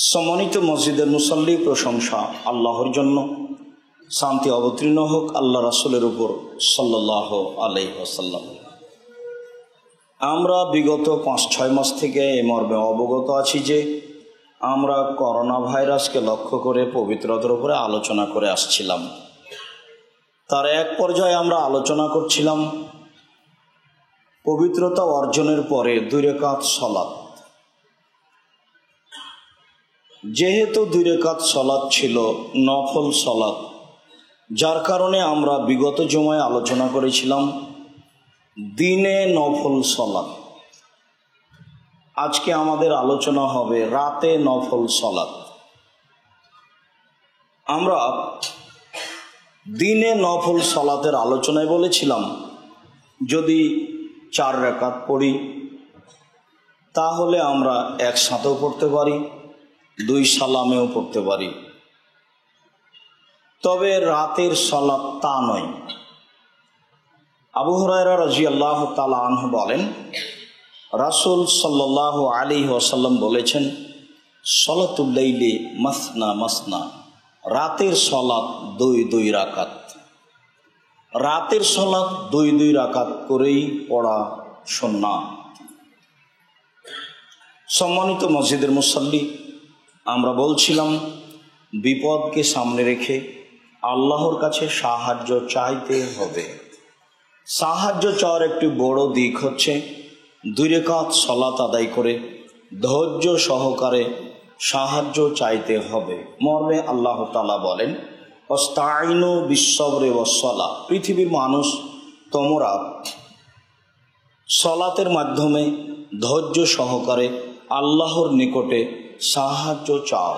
সম্মানিত মসজিদের মুসল্লি, প্রশংসা আল্লাহর জন্য, শান্তি অবতীর্ণ হোক আল্লাহ রাসূলের উপর সাল্লাল্লাহু আলাইহি ওয়াসাল্লাম। আমরা বিগত 5-6 মাস থেকে এই মর্মে অবগত আছি যে আমরা করোনা ভাইরাসকে লক্ষ্য করে পবিত্রতার উপরে আলোচনা করে আসছিলাম। তার এক পর্যায়ে আমরা আলোচনা করছিলাম পবিত্রতা অর্জনের পরে 2 রাকাত সালাত। যেহেতু 2 রাকাত সালাত ছিল নফল সালাত, যার কারণে আমরা বিগত জুমায় আলোচনা করেছিলাম দিনে নফল সালাত। আজকে আমাদের আলোচনা হবে রাতে নফল সালাত। আমরা দিনে নফল সালাতের আলোচনায় বলেছিলাম যদি 4 রাকাত পড়ি তাহলে আমরা একসাথেও পড়তে পারি, 2 সালামেও পড়তে পারি। তবে রাতের সালাত তা নয়। আবু হুরায়রা রাদিয়াল্লাহু তাআলা আনহু বলেন, রাসূল সাল্লাল্লাহু আলাইহি ওয়াসাল্লাম বলেছেন, সালাতুল লাইলি মাসনা মাসনা, রাতের সালাত 2 রাকাত। রাতের সালাত 2 রাকাত করেই পড়া সুন্নাত। সম্মানিত মসজিদের মুসল্লি, আমরা বলছিলাম বিপদকে সামনে রেখে আল্লাহর কাছে সাহায্য চাইতে হবে। সাহায্য চাওয়ার একটি বড় দিক হচ্ছে 2 রাকাত সালাত আদায় করে ধৈর্য সহকারে সাহায্য চাইতে হবে। মর্মে আল্লাহ তাআলা বলেন, ওয়াস্তাইনু বিস-সাবরি ওয়াস-সালাহ, পৃথিবীর মানুষ তোমরা সালাতের মাধ্যমে ধৈর্য সহকারে আল্লাহর নিকটে সাহায্য চাও।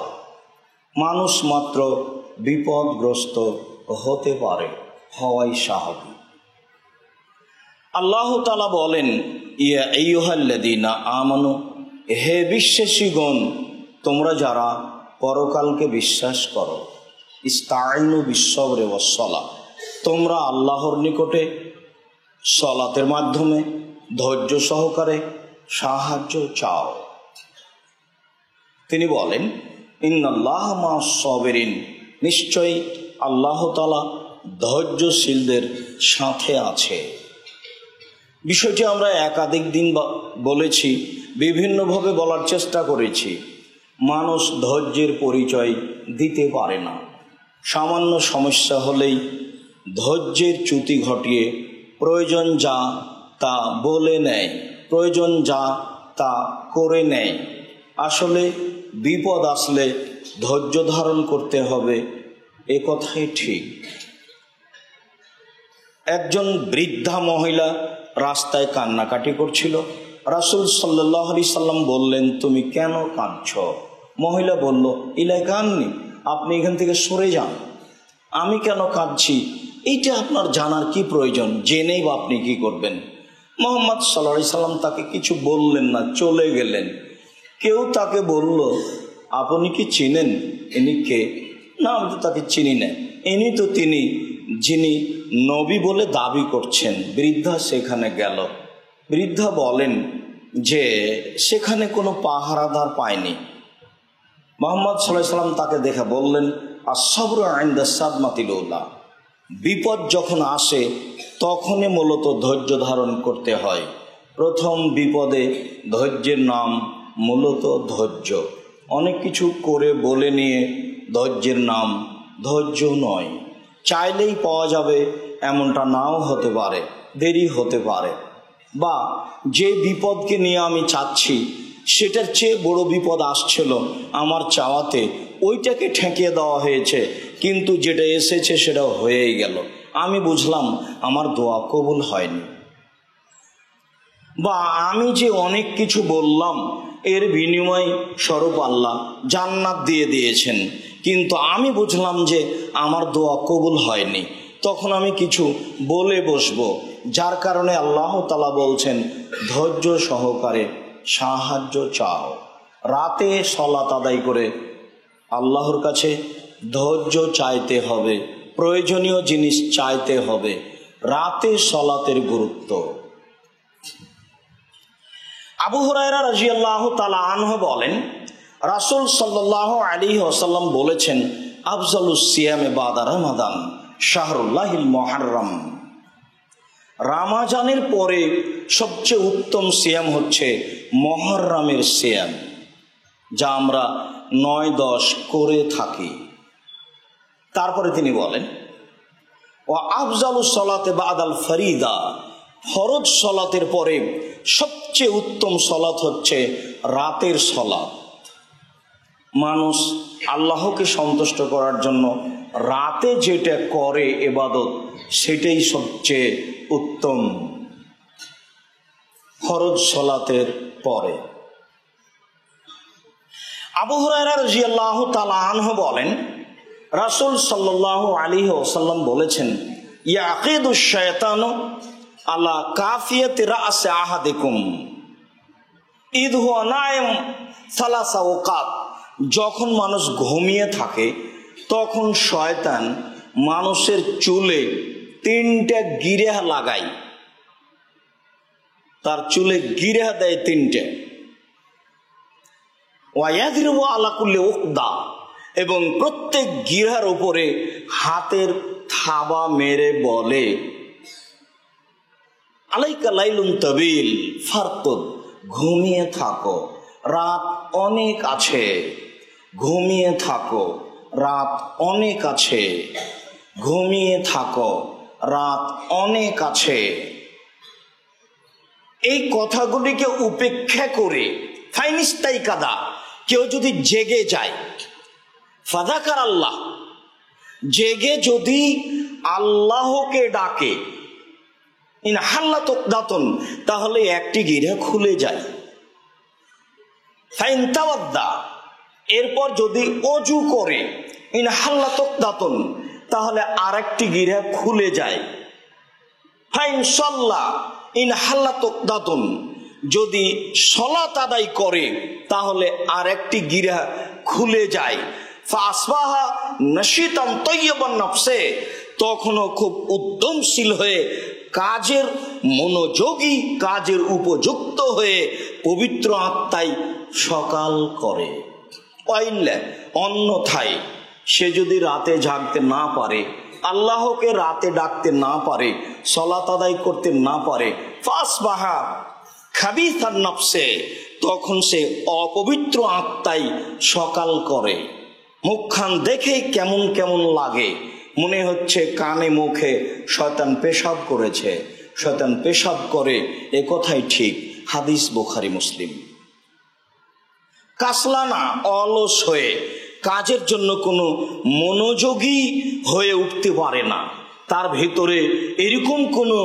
মানুষ মাত্র বিপদগ্রস্ত হতে পারে, হওয়াই স্বাভাবিক। আল্লাহ তাআলা বলেন, ইয়া আইয়ুহাল্লাযীনা আমানু, হে বিশ্বাসীগণ, তোমরা যারা পরকালকে বিশ্বাস করো, ইস্তাইনু বিস-সাবরি ওয়াস-সালাহ, তোমরা আল্লাহর নিকটে সালাতের মাধ্যমে ধৈর্য সহকারে সাহায্য চাও। তিনি বলেন, ইন্নাল্লাহা মা'আস-সাবিরিন, নিশ্চয়ই আল্লাহ তাআলা ধৈর্যশীলদের সাথে আছে। বিষয়টি আমরা একাধিক দিন বলেছি, বিভিন্নভাবে বলার চেষ্টা করেছি। মানুষ ধৈর্যের পরিচয় দিতে পারে না। সামান্য সমস্যা হলেই ধৈর্যের চ্যুতি ঘটিয়ে প্রয়োজন যা তা বলে নেয়, প্রয়োজন যা তা করে নেয়। আসলে বিপদ আসলে ধৈর্য ধারণ করতে হবে, এ কথাই ঠিক। একজন বৃদ্ধা মহিলা রাস্তায় কান্নাকাটি করছিল। রাসূল সাল্লাল্লাহু আলাইহি সাল্লাম বললেন, তুমি কেন কাঁদছ? মহিলা বলল, ইলাইকান্নি, আপনি এখান থেকে সরে যান। আমি কেন কাঁদছি এইটা আপনার জানার কি প্রয়োজন? জেনেই বা আপনি কি করবেন? মুহাম্মদ সাল্লাল্লাহু আলাইহি সাল্লাম তাকে কিছু বললেন না, চলে গেলেন। কেউ তাকে বলল, আপনি কি চিনেন ইনি কে? না, আমি তো তাকে চিনি না। ইনি তো তিনি যিনি নবী বলে দাবি করছেন। বৃদ্ধা সেখানে গেল। বৃদ্ধা বলেন যে সেখানে কোনো পাহারাদার পায়নি। মুহাম্মদ সাল্লাল্লাহু আলাইহি সাল্লাম তাকে দেখে বললেন, আস-সাবরু ইনদা সাদমাতিল উলা, বিপদ যখন আসে তখনই মূলত ধৈর্য ধারণ করতে হয়। প্রথম বিপদে ধৈর্যের নাম মূলত ধৈর্য। অনেক কিছু করে বলে নিয়ে ধৈর্যের নাম ধৈর্য নয়। চাইলেই পাওয়া যাবে এমনটা নাও হতে পারে, দেরি হতে পারে। বা যে বিপদকে নিয়ে আমি চাচ্ছি সেটার চেয়ে বড় বিপদ আসছিল আমার চাওয়াতে, ওইটাকে ঠেকিয়ে দেওয়া হয়েছে, কিন্তু যেটা এসেছে সেটা হয়েই গেল। আমি বুঝলাম আমার দোয়া কবুল হয়নি। বা আমি যে অনেক কিছু বললাম এর বিনিময় স্বরূপ আল্লাহ জান্নাত দিয়ে দিয়েছেন, কিন্তু আমি বুঝলাম যে আমার দোয়া কবুল হয়নি, তখন আমি কিছু বলে বসবো। যার কারণে আল্লাহ তাআলা বলছেন ধৈর্য সহকারে সাহায্য চাও। রাতে সালাত আদায় করে আল্লাহর কাছে ধৈর্য চাইতে হবে, প্রয়োজনীয় জিনিস চাইতে হবে। রাতে সালাতের গুরুত্ব। আবু হুরায়রা রাদিয়াল্লাহু তাআলা আনহু বলেন, রাসূল সাল্লাল্লাহু আলাইহি ওয়াসাল্লাম বলেছেন, আফজালুস সিয়ামে বাদা রমাদান শাহরুল্লাহিল মুহাররম। রমজানের পরে সবচেয়ে উত্তম সিয়াম হচ্ছে মুহররমের সিয়াম, যা আমরা 9-10 করে থাকি। তারপরে তিনি বলেন, ও আফজালুস সালাতে বাদাল ফরিদা, ফরজ সালাতের পরে সবচেয়ে উত্তম সালাত হচ্ছে রাতের সালাত। মানুষ আল্লাহকে সন্তুষ্ট করার জন্য রাতে যেটা করে ইবাদত, সেটাই সবচেয়ে উত্তম ফরজ সালাতের পরে। আবু হুরায়রা রাদিয়াল্লাহু তাআলা আনহু বলেন, রাসূল সাল্লাল্লাহু আলাইহি ওয়াসাল্লাম বলেছেন, ইয়াকিদুশ শায়তানু আলা কাফিয়াতি রাসি আহাদিকুম ইদ হুয়া নাইম সালাসা ওয়াকাত। যখন মানুষ ঘুমিয়ে থাকে তখন শয়তান মানুষের চুলে 3টা গিরা লাগায়, তার চুলে গিরা দেয় 3টে। ওয়ায়াযরিবু আলা কুল্লি উকদা, এবং প্রত্যেক গিরার উপরে হাতের থাবা মেরে বলে, আলাইকা লাইলুন তাবিল ফারকুদ, ঘুমিয়ে থাকো, রাত অনেক আছে, ঘুমিয়ে থাকো, রাত অনেক আছে, ঘুমিয়ে থাকো, রাত অনেক আছে। এই কথাগুলিকে উপেক্ষা করে ফাইনিস্তাই কাদা, কেউ যদি জেগে যায়, ফাযাকার আল্লাহ, জেগে যদি আল্লাহকে ডাকে, ইন হাল্লাত উকদাতুন, তাহলে একটি গিরা খুলে যায়। ফাইন তাওয়াদ্দা, এরপর যদি ওযু করে, ইন হাল্লাত উকদাতুন, তাহলে আরেকটি গিরা খুলে যায়। ফাইন সাল্লা ইন হাল্লাত উকদাতুন, যদি সালাত আদায় করে তাহলে আরেকটি গিরা খুলে যায়। ফাসবাহা নাশিতান তাইয়িবান নফসে, তখনও খুব উদ্যমশীল হয়ে, কাজের মনোযোগী, কাজের উপযুক্ত হয়ে পবিত্র আত্মায় সকাল করে। অন্যথায় সে যদি রাতে জাগতে না পারে, আল্লাহকে রাতে ডাকতে না পারে, সালাত আদায় করতে না পারে, ফাসবাহা খাবিসান নফসে, তখন সে অপবিত্র আত্মায় সকাল করে। মুখখান দেখে কেমন কেমন লাগে, মনে হচ্ছে কানে মুখে শয়তান পেশাব করেছে, শয়তান পেশাব করে, এ কথাই ঠিক। হাদিস বুখারী মুসলিম। কাসলানা, অলস হয়ে কাজের জন্য কোনো মনোযোগী হয়ে উঠতে পারে না, তার ভেতরে এরকম কোনো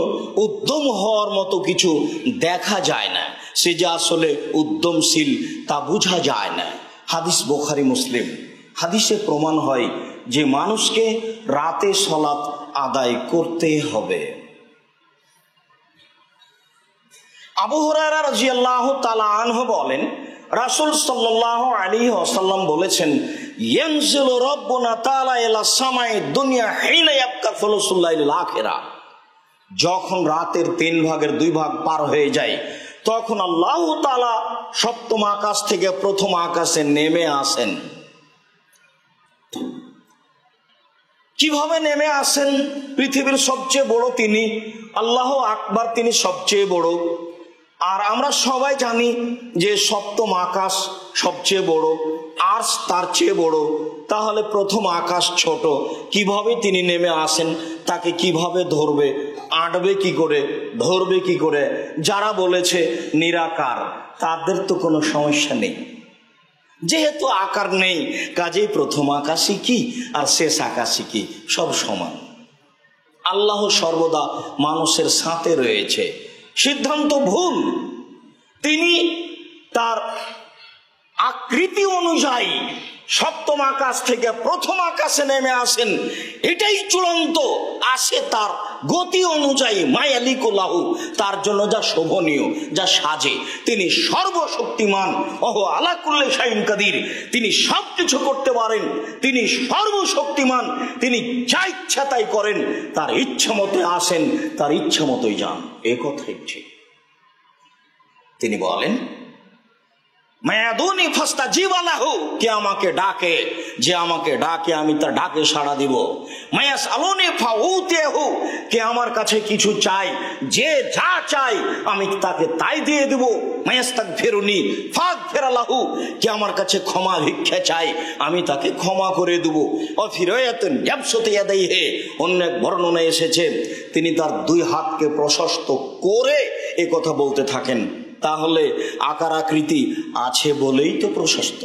উদ্যম হওয়ার মতো কিছু দেখা যায় না, সে যে আসলে উদ্যমশীল তা বোঝা যায় না। হাদিস বুখারী মুসলিম। হাদিসে প্রমাণ হয় যে মানুষকে রাতে সালাত আদায় করতে হবে। আবু হুরায়রা রাদিয়াল্লাহু তাআলা আনহু বলেন, রাসূল সাল্লাল্লাহু আলাইহি ওয়াসাল্লাম বলেছেন, ইয়ানজিলু রাব্বুনা তাআলা ইলা সামাই দুনিয়া হিনা ইয়াবকা ফুলুসুল লাইলিল আখিরা, যখন রাতের 3 ভাগের 2 ভাগ পার হয়ে যায়, তখন আল্লাহ তাআলা সপ্তম আকাশ থেকে প্রথম আকাশে নেমে আসেন। কিভাবে নেমে আসেন? পৃথিবীর সবচেয়ে বড় তিনি, আল্লাহ আকবার, তিনি সবচেয়ে বড়। আর আমরা সবাই জানি যে সপ্তম আকাশ সবচেয়ে বড়, আরশ তার চেয়ে বড়। তাহলে প্রথম আকাশ ছোট, কিভাবে তিনি নেমে আসেন? তাকে কিভাবে ধরবে? আঁটবে কি করে? ধরবে কি করে? যারা বলেছে নিরাকার, তাদের তো কোনো সমস্যা নেই, যেহেতু আকার নেই, কাজেই প্রথম আকাশই কি আর শেষ আকাশই কি, সব সমান। আল্লাহ সর্বদা মানুষের সাথে রয়েছে। সিদ্ধান্ত ভুল। তিনি তার আকৃতি অনুযায়ী সপ্তম আকাশ থেকে প্রথম আকাশে নেমে আসেন, এটাই চূড়ান্ত। আসে তার গতি অনুযায়ী, মায়ালিকুল্লাহু, তার জন্য যা শোভনীয়, যা সাজে। তিনি সর্বশক্তিমান, ওহু আলা কুল্লি শাইইন কাদির, তিনি সবকিছু করতে পারেন, তিনি সর্বশক্তিমান, তিনি যা ইচ্ছা তাই করেন, তার ইচ্ছা মতো আসেন, তার ইচ্ছা মতোই যান। এ কথাই ঠিক। তিনি বলেন, মায়াদুনি ফাস্তাজিবা লাহু, কে আমাকে ডাকে, যে আমাকে ডাকে আমি তার ডাকে সাড়া দিব। মায়াসআলুনি ফাউতিহু, কে আমার কাছে কিছু চাই, যে যা চাই আমি তাকে তাই দিয়ে দেব। মায়াস্তাগফিরুনি ফাগফির লাহু, কে আমার কাছে ক্ষমা ভিক্ষা চাই আমি তাকে ক্ষমা করে দেব। অফিরায়াতুন ইয়াবসুতু ইয়াদাইহি, অন্য এক বর্ণনায় এসেছে তিনি তার দুই হাতকে প্রশস্ত করে এ কথা বলতে থাকেন। তাহলে আকার আকৃতি আছে বলেই তো প্রশস্ত।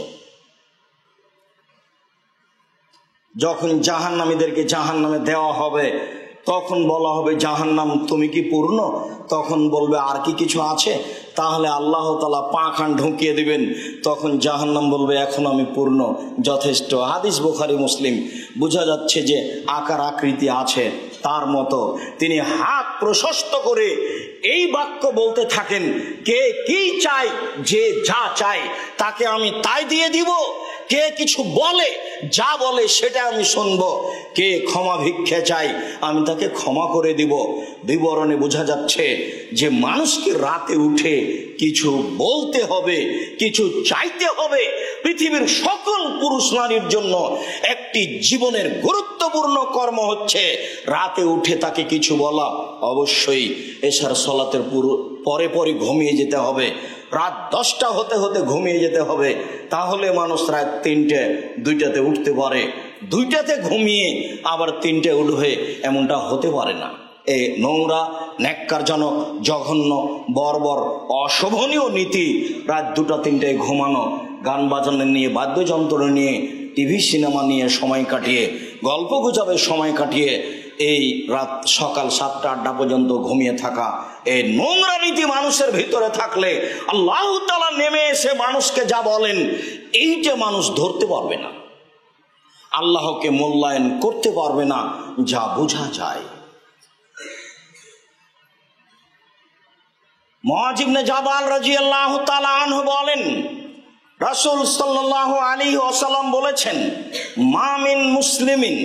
যখন জাহান্নামীদেরকে জাহান্নামে দেওয়া হবে তখন বলা হবে জাহান্নাম তুমি কি পূর্ণ? তখন বলবে আর কি কিছু আছে? তাহলে আল্লাহ তাআলা পাখান ঢুকিয়ে দিবেন, তখন জাহান্নাম বলবে এখন আমি পূর্ণ, যথেষ্ট। হাদিস বুখারী মুসলিম। বোঝা যাচ্ছে যে আকার আকৃতি আছে। তার মতো তিনি হাত প্রশস্ত করে এই বাক্য বলতে থাকেন, কে কি চাই, যে যা চাই তাকে আমি তাই দিয়ে দিব। কে কিছু বলে, যা বলে সেটা আমি শুনবো। কে ক্ষমা ভিক্ষা চাই আমি তাকে ক্ষমা করে দিব। বিবরণে বোঝা যাচ্ছে যে মানুষকে রাতে উঠে কিছু বলতে হবে, কিছু চাইতে হবে। পৃথিবীর সকল পুরুষ নারীর জন্য একটি জীবনের গুরুত্বপূর্ণ কর্ম হচ্ছে রাতে উঠে তাকে কিছু বলা। অবশ্যই এশার সালাতের পরে পরে ঘুমিয়ে যেতে হবে। রাত 10টা হতে হতে ঘুমিয়ে যেতে হবে। তাহলে মানুষ রাত 3টে 2টাতে উঠতে পারে। 2টাতে ঘুমিয়ে আবার 3টে উঠবে, এমনটা হতে পারে না। এই নোংরা, ন্যাক্কারজনক, জঘন্য, বর্বর, অশোভনীয় নীতি রাত 2টা 3টায় ঘুমানো, গান বাজানো নিয়ে, বাদ্যযন্ত্র নিয়ে, টিভি সিনেমা নিয়ে সময় কাটিয়ে, গল্প গুজবে সময় কাটিয়ে এই রাত সকাল 7টা 8টা পর্যন্ত ঘুমিয়ে থাকা, এই নোংরা নীতি মানুষের ভিতরে থাকলে আল্লাহ তাআলা নেমে এসে মানুষকে যা বলেন এইটা মানুষ ধরতে পারবে না, আল্লাহকে মূল্যায়ন করতে পারবে না, যা বোঝা যায়। মুআয ইবনে জাবাল রাদিয়াল্লাহু তাআলা আনহু বলেন, রাসূল সাল্লাল্লাহু আলাইহি ওয়াসাল্লাম বলেছেন, মা মিন মুসলিমিন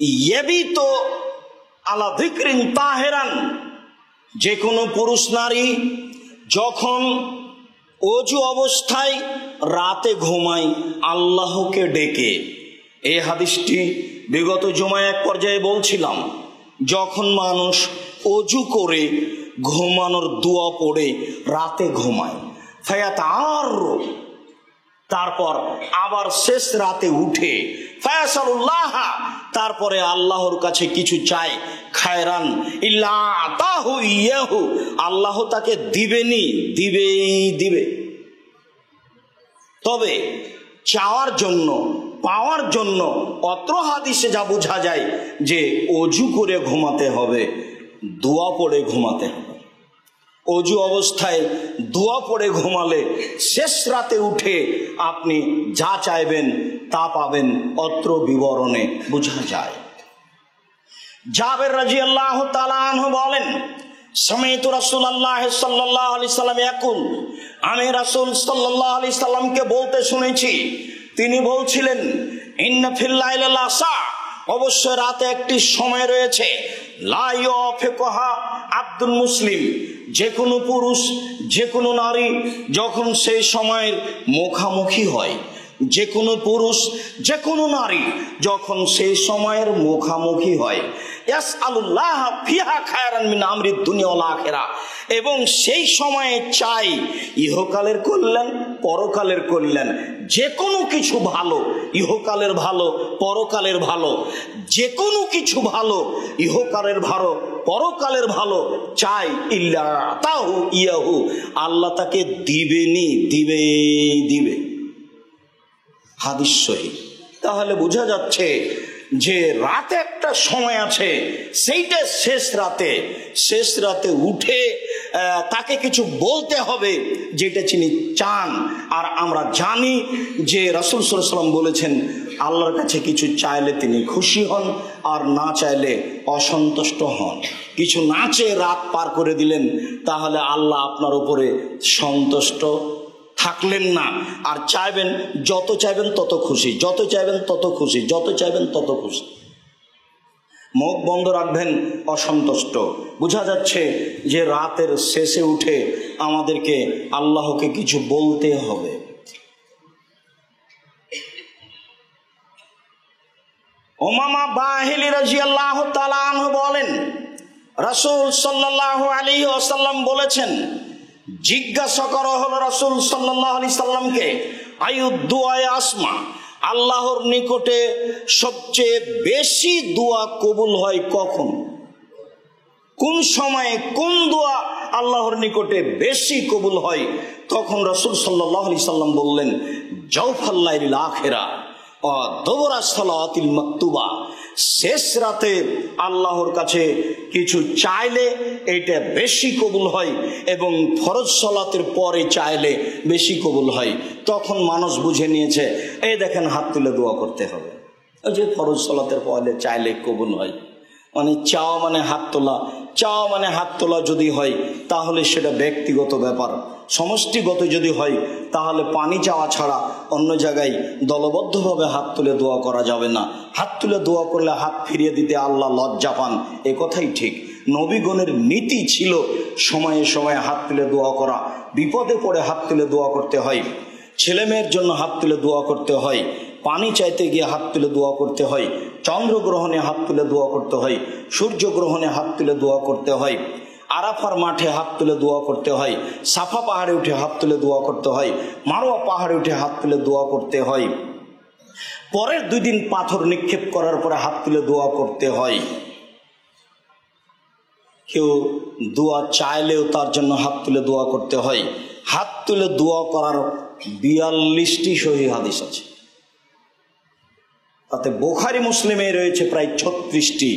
ইয়াবিতু আলা যিকরিন তাহিরান, যে কোনো পুরুষ নারী যখন ওযু অবস্থায় রাতে ঘুমায় আল্লাহকে ডেকে। এই হাদিসটি বিগত জুমায় এক পর্যায়ে বলছিলাম, যখন মানুষ ওযু করে ঘুমানোর দোয়া পড়ে রাতে ঘুমায়, ফায়াতাআররু, তারপর আবার শেষ রাতে উঠে ফায়াসালুল্লাহ, তারপরে আল্লাহর কাছে কিছু চায়, খায়রান ইল্লা আতাহু ইয়াহু, আল্লাহ তাকে দিবেনি, দিবে। তবে চাওয়ার জন্য, পাওয়ার জন্য অত্র হাদিসে যা বোঝা যায় যে ওযু করে ঘুমাতে হবে, দোয়া পড়ে ঘুমাতে হবে। ওযু অবস্থায় দোয়া পড়ে ঘুমালে শেষ রাতে উঠে আপনি যা চাইবেন তা পাবেন, অত্র বিবরণে বোঝা যায়। জাবের রাদিয়াল্লাহু তাআলা আনহু বলেন, সামি'তু রাসূলুল্লাহ সাল্লাল্লাহু আলাইহি সাল্লাম ইয়াকুল, আমি রাসূল সাল্লাল্লাহু আলাইহি সাল্লামকে বলতে শুনেছি, তিনি বলছিলেন, ইন্না ফিল লাইলি লাসা, অবশ্যই রাতে একটি সময় রয়েছে, লা ইউফিকুহা আব্দুল মুসলিম, যে কোনো পুরুষ, যে কোনো নারী যখন সেই সময়ের মুখামুখি হয়, যে কোনো পুরুষ, যে কোনো নারী যখন সেই সময়ের মুখামুখি হয়, ইয়াসআলুল্লাহ ফিহা খায়রান মিন আমরি দুনিয়া ওয়াল আখিরা, এবং সেই সময়ে চাই ইহকালের কল্যাণ, পরকালের কল্যাণ, যে কোনো কিছু ভালো, ইহকালের ভালো, পরকালের ভালো, যে কোনো কিছু ভালো, ইহকালের ভালো, পরকালের ভালো চাই, ইল্লা আতাহু ইয়াহু, আল্লাহ তাকে দিবেনি, দিবে। হাদিস সহিহ। তাহলে বোঝা যাচ্ছে যে রাতে একটা সময় আছে, সেইটা শেষ রাতে উঠে তাকে কিছু বলতে হবে যেটা তিনি চান। আর আমরা জানি যে রাসূল সাল্লাল্লাহু আলাইহি ওয়াসাল্লাম বলেছেন, আল্লাহর কাছে কিছু চাইলে তিনি খুশি হন, আর না চাইলে অসন্তুষ্ট হন। কিছু না চেয়ে রাত পার করে দিলেন, তাহলে আল্লাহ আপনার উপরে সন্তুষ্ট থাকলেন না। আর চাইবেন, যত চাইবেন তত খুশি, যত চাইবেন তত খুশি, যত চাইবেন তত খুশি। মুখ বন্ধ রাখবেন অসন্তুষ্ট। বোঝা যাচ্ছে যে রাতের শেষে উঠে আমাদেরকে আল্লাহকে কিছু বলতে হবে। উমামা বাহিলি রাদিয়াল্লাহু তাআলা আনহু বলেন, রাসূল সাল্লাল্লাহু আলাইহি ওয়াসাল্লাম বলেছেন, জিজ্ঞাসা করা হলো রাসূল সাল্লাল্লাহু আলাইহি সাল্লামকে, আইয়ুদ দুআয়ে আসমা, আল্লাহর নিকটে সবচেয়ে বেশি দোয়া কবুল হয় কখন, কোন সময়ে কোন দোয়া আল্লাহর নিকটে বেশি কবুল হয়? তখন রাসূল সাল্লাল্লাহু আলাইহি সাল্লাম বললেন, জাওফাল লাইলিল আখিরা ও দুবুরা সালাতিল মাকতুবা, শেষ রাতে আল্লাহর কাছে কিছু চাইলে এটা বেশি কবুল হয় এবং ফরজ সালাতের পরে চাইলে বেশি কবুল হয়। তখন মানুষ বুঝে নিয়েছে, এই দেখেন হাত তুলে দোয়া করতে হবে। ওই যে ফরজ সালাতের পরে চাইলে কবুল হয়, মানে চাওয়া মানে হাত তোলা, চাওয়া মানে হাত তোলা যদি হয় তাহলে সেটা ব্যক্তিগত ব্যাপার। সমষ্টিগত যদি হয় তাহলে পানি চাওয়া ছাড়া অন্য জায়গায় দলবদ্ধভাবে হাত তুলে দোয়া করা যাবে না। হাত তুলে দোয়া করলে হাত ফিরিয়ে দিতে আল্লাহ লজ্জা পান, এ কথাই ঠিক। নবীগণের নীতি ছিল সময়ে সময়ে হাত তুলে দোয়া করা। বিপদে পড়ে হাত তুলে দোয়া করতে হয়, ছেলে মেয়ের জন্য হাত তুলে দোয়া করতে হয়, পানি চাইতে গিয়ে হাত তুলে দোয়া করতে হয়, চন্দ্রগ্রহণে হাত তুলে দোয়া করতে হয়, সূর্যগ্রহণে হাত তুলে দোয়া করতে হয়, আরাফার মাঠে হাত তুলে দোয়া করতে হয়, সাফা পাহাড়ে উঠে হাত তুলে দোয়া করতে হয়, মারোয়া পাহাড়ে উঠে হাত তুলে দোয়া করতে হয়, পরের 2 দিন পাথর নিক্ষেপ করার পরে হাত তুলে দোয়া করতে হয়। কেউ দোয়া চাইলেও তার জন্য হাত তুলে দোয়া করতে হয়। হাত তুলে দোয়া করার 42টি সহিহ হাদিস আছে, তাতে বুখারী মুসলিমে রয়েছে প্রায় 36টি।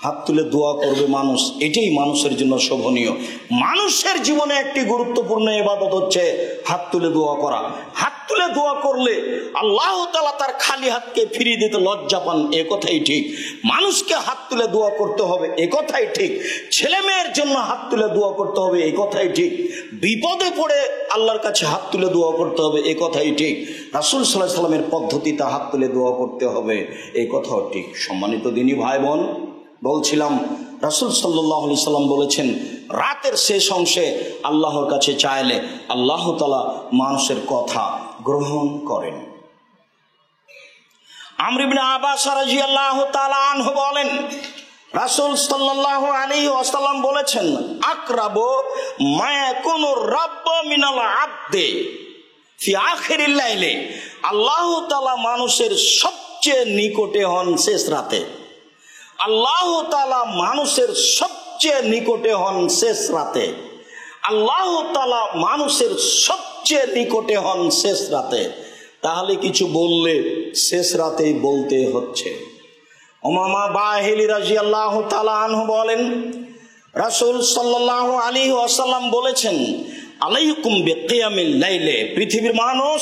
হাত তুলে দোয়া করবে মানুষ, এটাই মানুষের জন্য শোভনীয়। মানুষের জীবনে একটি গুরুত্বপূর্ণ ইবাদত হচ্ছে হাত তুলে দোয়া করা। হাত তুলে দোয়া করলে আল্লাহ তাআলা তার খালি হাতকে ফিরিয়ে দিতে লজ্জা পান, এ কথাই ঠিক। মানুষকে হাত তুলে দোয়া করতে হবে, এ কথাই ঠিক। ছেলে মেয়ের জন্য হাত তুলে দোয়া করতে হবে, এ কথাই ঠিক। বিপদে পড়ে আল্লাহর কাছে হাত তুলে দোয়া করতে হবে, এ কথাই ঠিক। রাসূল সাল্লাল্লাহু আলাইহি সাল্লামের পদ্ধতিতে হাত তুলে দোয়া করতে হবে, এই কথাও ঠিক। সম্মানিত দিনী ভাই বোন, বলছিলাম রাসূল সাল্লাল্লাহু আলাইহি সাল্লাম বলেছেন, রাতের শেষ অংশে আল্লাহর কাছে চাইলে আল্লাহ তাআলা মানুষের কথা গ্রহণ করেন। আমর ইবনে আব্বাস রাদিয়াল্লাহু তাআলা আনহু বলেন, রাসূল সাল্লাল্লাহু আলাইহি ওয়াসাল্লাম বলেছেন, আকরাবু মা ইয়াকুনু রাব্বু মিনাল আবদে ফি আখিরিল লাইলে, আল্লাহ তাআলা মানুষের সবচেয়ে নিকটে হন শেষ রাতে। আল্লাহ তাআলা মানুষের সবচেয়ে নিকটে হন শেষ রাতে। আল্লাহ তাআলা মানুষের সবচেয়ে নিকটে হন শেষ রাতে। তাহলে কিছু বললে শেষ রাতেই বলতে হচ্ছে। উমামা বাহিলি রাদিয়াল্লাহু তাআলা আনহু বলেন, রাসূল সাল্লাল্লাহু আলাইহি ওয়াসাল্লাম বলেছেন, আলাইকুম বিকিয়ামিল লাইলে, পৃথিবীর মানুষ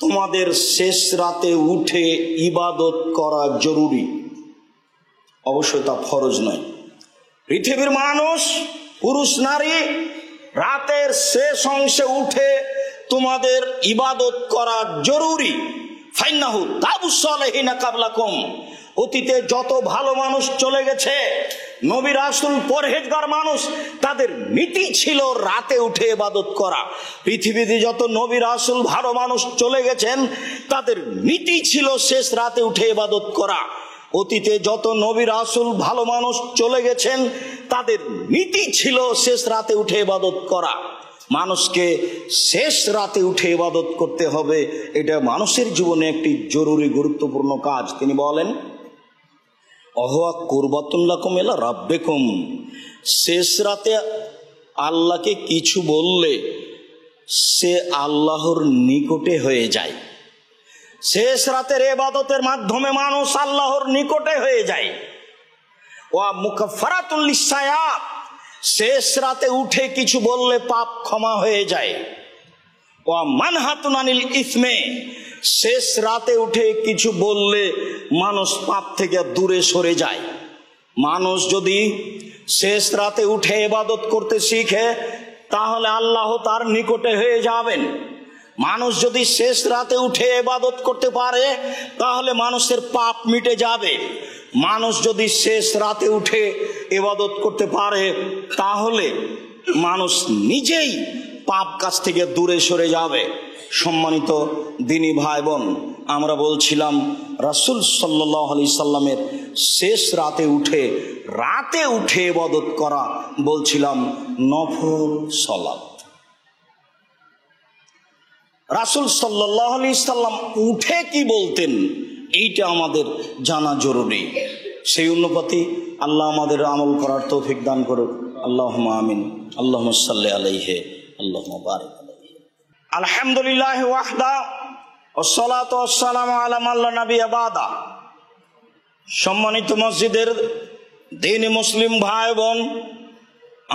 তোমাদের শেষ রাতে উঠে ইবাদত করা জরুরি। অবশ্যই তা ফরজ নয়। পৃথিবীর মানুষ, পুরুষ নারী, রাতের শেষ অংশে উঠে তোমাদের ইবাদত করা জরুরি। ফাইন্নাহু তাবুস সালিহিনা কাবলাকুম, অতীতে যত ভালো মানুষ চলে গেছে, নবী রাসূল পরহেজগার মানুষ, তাদের নীতি ছিল রাতে উঠে ইবাদত করা। পৃথিবীতে যত নবী রাসূল ভালো মানুষ চলে গেছেন, তাদের নীতি ছিল শেষ রাতে উঠে ইবাদত করা। অতীতে যত নবী রাসূল ভালো মানুষ চলে গেছেন, তাদের নীতি ছিল শেষ রাতে উঠে ইবাদত করা। মানুষকে শেষ রাতে উঠে ইবাদত করতে হবে, এটা মানুষের জীবনে একটি জরুরি গুরুত্বপূর্ণ কাজ। তিনি বলেন, অহুয়া কুরবাতুন লাকুম ইলা রাব্বিকুম, শেষ রাতে আল্লাহকে কিছু বললে সে আল্লাহর নিকটে হয়ে যায়। শেষ রাতের ইবাদতের মাধ্যমে মানুষ আল্লাহর নিকটে হয়ে যায়। ওয়া মুকাফফারাতুল লিসায়াত, শেষ রাতে উঠে কিছু বললে পাপ ক্ষমা হয়ে যায়। ওয়া মানহাতুন আনিল ইসমে, শেষ রাতে উঠে কিছু বললে মানুষ পাপ থেকে দূরে সরে যায়। মানুষ যদি শেষ রাতে উঠে ইবাদত করতে শিখে তাহলে আল্লাহ তার নিকটে হয়ে যাবেন। মানুষ যদি শেষ রাতে উঠে ইবাদত করতে পারে তাহলে মানুষের পাপ মিটে যাবে। মানুষ যদি শেষ রাতে উঠে ইবাদত করতে পারে তাহলে মানুষ নিজেই পাপ কাজ থেকে দূরে সরে যাবে। সম্মানিত দিনী ভাই বোন, আমরা বলছিলাম রাসূল সাল্লাল্লাহু আলাইহি সাল্লামের শেষ রাতে উঠে ইবাদত করা, বলছিলাম নফল সালাত। রাসূল সাল্লাল্লাহু আলাইহি সাল্লাম উঠে কি বলতেন এইটা আমাদের জানা জরুরি। সেই অনুপাতে আল্লাহ আমাদের আমল করার তৌফিক দান করুক। আল্লাহুম্মা আমিন। আল্লাহুম্মা সাল্লি আলাইহি আল্লাহুম্মা বারিক আলাইহি। আলহামদুলিল্লাহি ওয়াহদা ওয়াসসালাতু ওয়াসসালামু আলা মান লা নাবিয়্যা বাদা। সম্মানিত মসজিদের দ্বীনি মুসলিম ভাই বোন,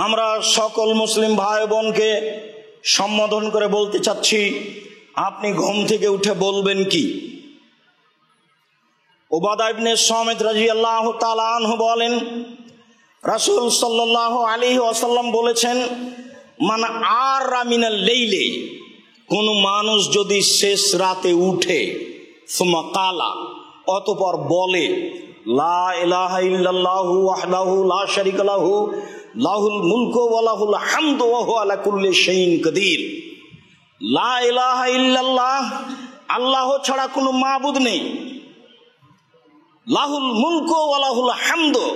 আমরা সকল মুসলিম ভাই বোনকে সম্বোধন করে বলতে চাচ্ছি, আপনি ঘুম থেকে উঠে বলবেন কি? উবাদা ইবনে সামিত রাদিয়াল্লাহু তাআলা আনহু বলেন, রাসূল সাল্লাল্লাহু আলাইহি ওয়াসাল্লাম বলেছেন, মান আরা মিনাল লাইলি, কোন মানুষ যদি শেষ রাতে উঠে সুম্মা কালা, অতঃপর বলে লা ইলাহা ইল্লাল্লাহু ওয়াহদাহু লা শারীকা লাহু লাহুল মুলকু ওয়া লাহুল হামদু ওয়া হুয়া আলা কুল্লি শাইইন কাদির। লা ইলাহা ইল্লাল্লাহ, আল্লাহ ছাড়া কোনো মাবুদ নেই। লাহুল মুলকু ওয়া লাহুল হামদু,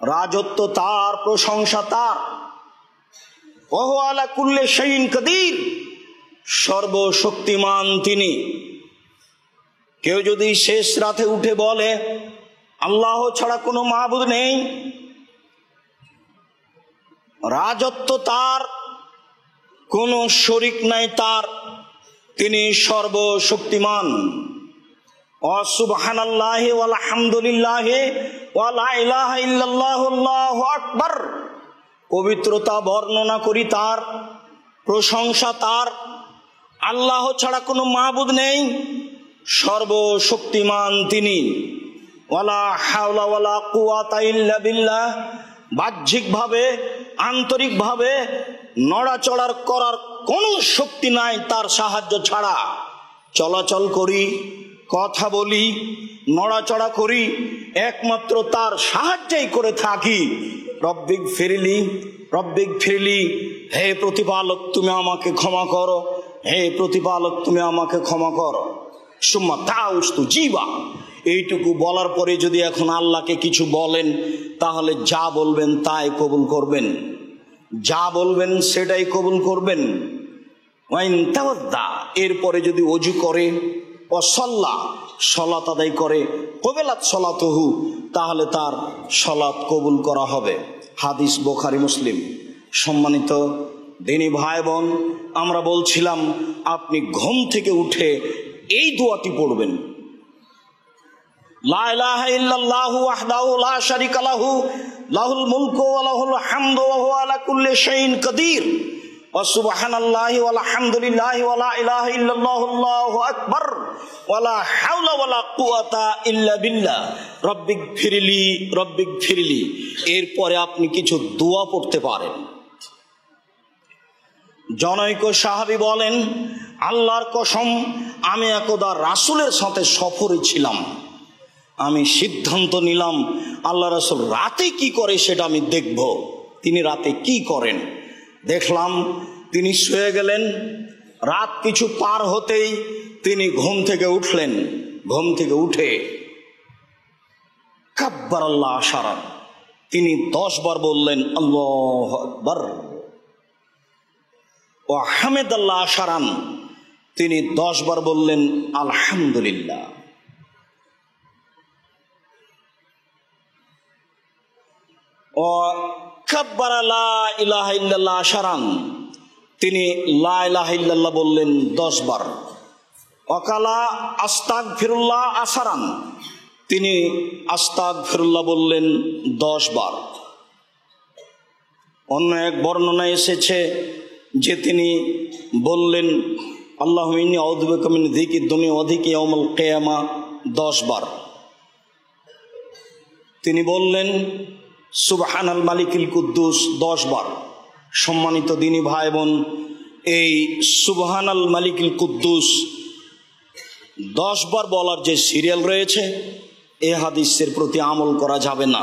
রাজত্ব তার, প্রশংসা তার। ওয়া হুয়া আলা কুল্লি শাইইন কাদির, সর্বশক্তিমান তিনি। কেউ যদি শেষ রাতে উঠে বলে আল্লাহ ছাড়া কোনো মাবুদ নেই, রাজত্ব তার, কোনো শরীক নাই তার, তিনি সর্বশক্তিমান। সুবহানাল্লাহি ওয়াল হামদুলিল্লাহি ওয়া লা ইলাহা ইল্লাল্লাহু আল্লাহু আকবার, পবিত্রতা বর্ণনা করি তার, প্রশংসা তার। আল্লাহ ছাড়া কোনো মাবুদ নেই, সর্বশক্তিমান তিনি। ওয়ালা হাওলা ওয়ালা কুওয়াতা ইল্লা বিল্লাহ, বাহ্যিকভাবে আন্তরিকভাবে নড়াচড়ার করার কোনো শক্তি নাই তার সাহায্য ছাড়া। চলাচল করি, কথা বলি, নড়াচড়া করি, একমাত্র তার সাহায্যেই করে থাকি। রব্বিক ফিরলি, রব্বিক ফিরলি, হে প্রতিপালক তুমি আমাকে ক্ষমা করো, হে প্রতিপালক তুমি আমাকে ক্ষমা করো। সুম্মা তাউস্তু জীবা, এইটুকু বলার পরে যদি এখন আল্লাহকে কিছু বলেন, তাহলে যা বলবেন তাই কবুল করবেন, যা বলবেন সেটাই কবুল করবেন। ওয়াইন তাওয়াদ্দা, এরপরে যদি ওযু করে, ওয়াসাল্লা, সালাত আদায় করে, কবিলাত সালাতুহু, তাহলে তার সালাত কবুল করা হবে। হাদিস বুখারী মুসলিম। সম্মানিত দ্বীনি ভাই বোন, আমরা বলছিলাম আপনি ঘুম থেকে উঠে এই দোয়াটি পড়বেন, লা ইলাহা ইল্লাল্লাহু ওয়াহদাহু লা শারীকা লাহু লাহুল মুলকু ওয়া লাহুল হামদু ওয়া হুয়া আলা কুল্লি শাইইন কাদির ওয়া সুবহানাল্লাহি ওয়াল হামদুলিল্লাহি ওয়া লা ইলাহা ইল্লাল্লাহু আল্লাহু আকবার ওয়া লা হাওলা ওয়া লা কুওয়াতা ইল্লা বিল্লাহ রব্বিক ফিরলি রব্বিক ফিরলি। এরপরে আপনি কিছু দোয়া পড়তে পারেন। জনৈক সাহাবী বলেন, আল্লাহর কসম, আমি একদা রাসূলের সাথে সফরে ছিলাম। আমি সিদ্ধান্ত নিলাম আল্লাহ রাসূল রাতে কি করে সেটা আমি দেখব। তিনি রাতে কি করেন দেখলাম। তিনি শুয়ে গেলেন, রাত কিছু পার হতেই তিনি ঘুম থেকে উঠলেন। ঘুম থেকে উঠে কাব্বারাল্লাহ আশারান, তিনি 10 বার বললেন আল্লাহু আকবার। ও হামেদাল্লাহ আশারান, তিনি 10 বার বললেন আলহামদুলিল্লাহ। ও কাব্বারা লা ইলাহা ইল্লাল্লাহ আশারান, তিনি লা ইলাহা ইল্লাল্লাহ বললেন 10 বার। ওয়াকালা আস্তাগফিরুল্লাহ আশারান, তিনি আস্তাগফিরুল্লাহ বললেন 10 বার। অন্য এক বর্ণনায় এসেছে যে তিনি বললেন আল্লাহুম্মা ইন্নী আউযু বিকা মিন যিকিদ দুনিয়া ওয়া যিকি ইয়াউমুল কিয়ামা 10 বার। তিনি বললেন সুবহানাল মালিকিল কুদ্দুস 10 বার। সম্মানিত দ্বীনি ভাই বোন, এই সুবহানাল মালিকিল কুদ্দুস 10 বার বলার যে সিরিয়াল রয়েছে, এ হাদিসের প্রতি আমল করা যাবে না।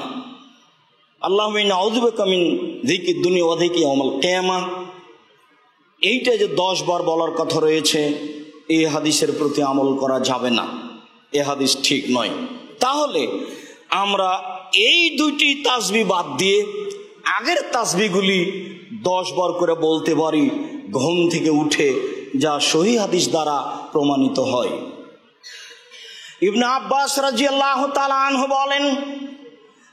আল্লাহুম্মা ইন্নী আউযু বিকা মিন যিকরিদ দুনিয়া ওয়া যিকরি ইয়াউমিল কিয়ামা, এইটা যে 10 বার বলার কথা রয়েছে, এই হাদিসের প্রতি আমল করা যাবে না, এ হাদিস ঠিক নয়। তাহলে আমরা এই দুইটি তাসবিহ বাদ দিয়ে আগের তাসবিহগুলি 10 বার করে বলতে পারি ঘুম থেকে উঠে, যা সহিহ হাদিস দ্বারা প্রমাণিত হয়। ইবনে আব্বাস রাদিয়াল্লাহু তাআলা আনহু বলেন,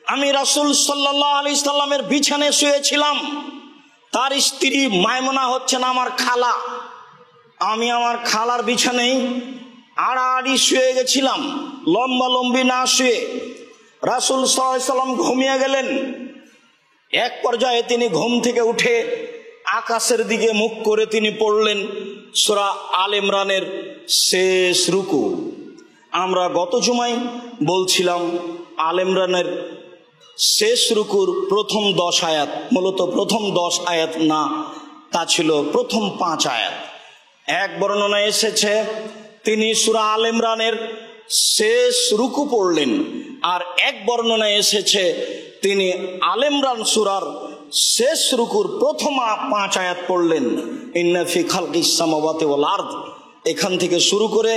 আমি রাসূল সাল্লাল্লাহু আলাইহি সাল্লামের বিছানায় শুয়েছিলাম, তার স্ত্রী মায়মুনা হচ্ছেন আমার খালা, আমি আমার খালার বিছানায় আড়াআড়ি শুয়ে গেছিলাম, লম্বা লম্বি না শুয়ে। রাসূল সাল্লাল্লাহু আলাইহি সাল্লাম ঘুমিয়ে গেলেন। এক পর্যায়ে তিনি ঘুম থেকে উঠে আকাশের দিকে মুখ করে তিনি পড়লেন সূরা আল ইমরানের শেষ রুকু। আমরা গত জুমায় বলছিলাম আল ইমরানের শেষ রুকুর প্রথম 10 আয়াত, মূলত প্রথম 10 আয়াত না, তা ছিল প্রথম 5 আয়াত। এক বর্ণনায় এসেছে তিনি সূরা আল ইমরানের শেষ রুকু পড়লেন, আর এক বর্ণনায় এসেছে তিনি আল ইমরান সূরার শেষ রুকুর প্রথম 5 আয়াত পড়লেন, ইন্না ফি খালকিস সামাওয়াতি ওয়াল আরদ, এখান থেকে শুরু করে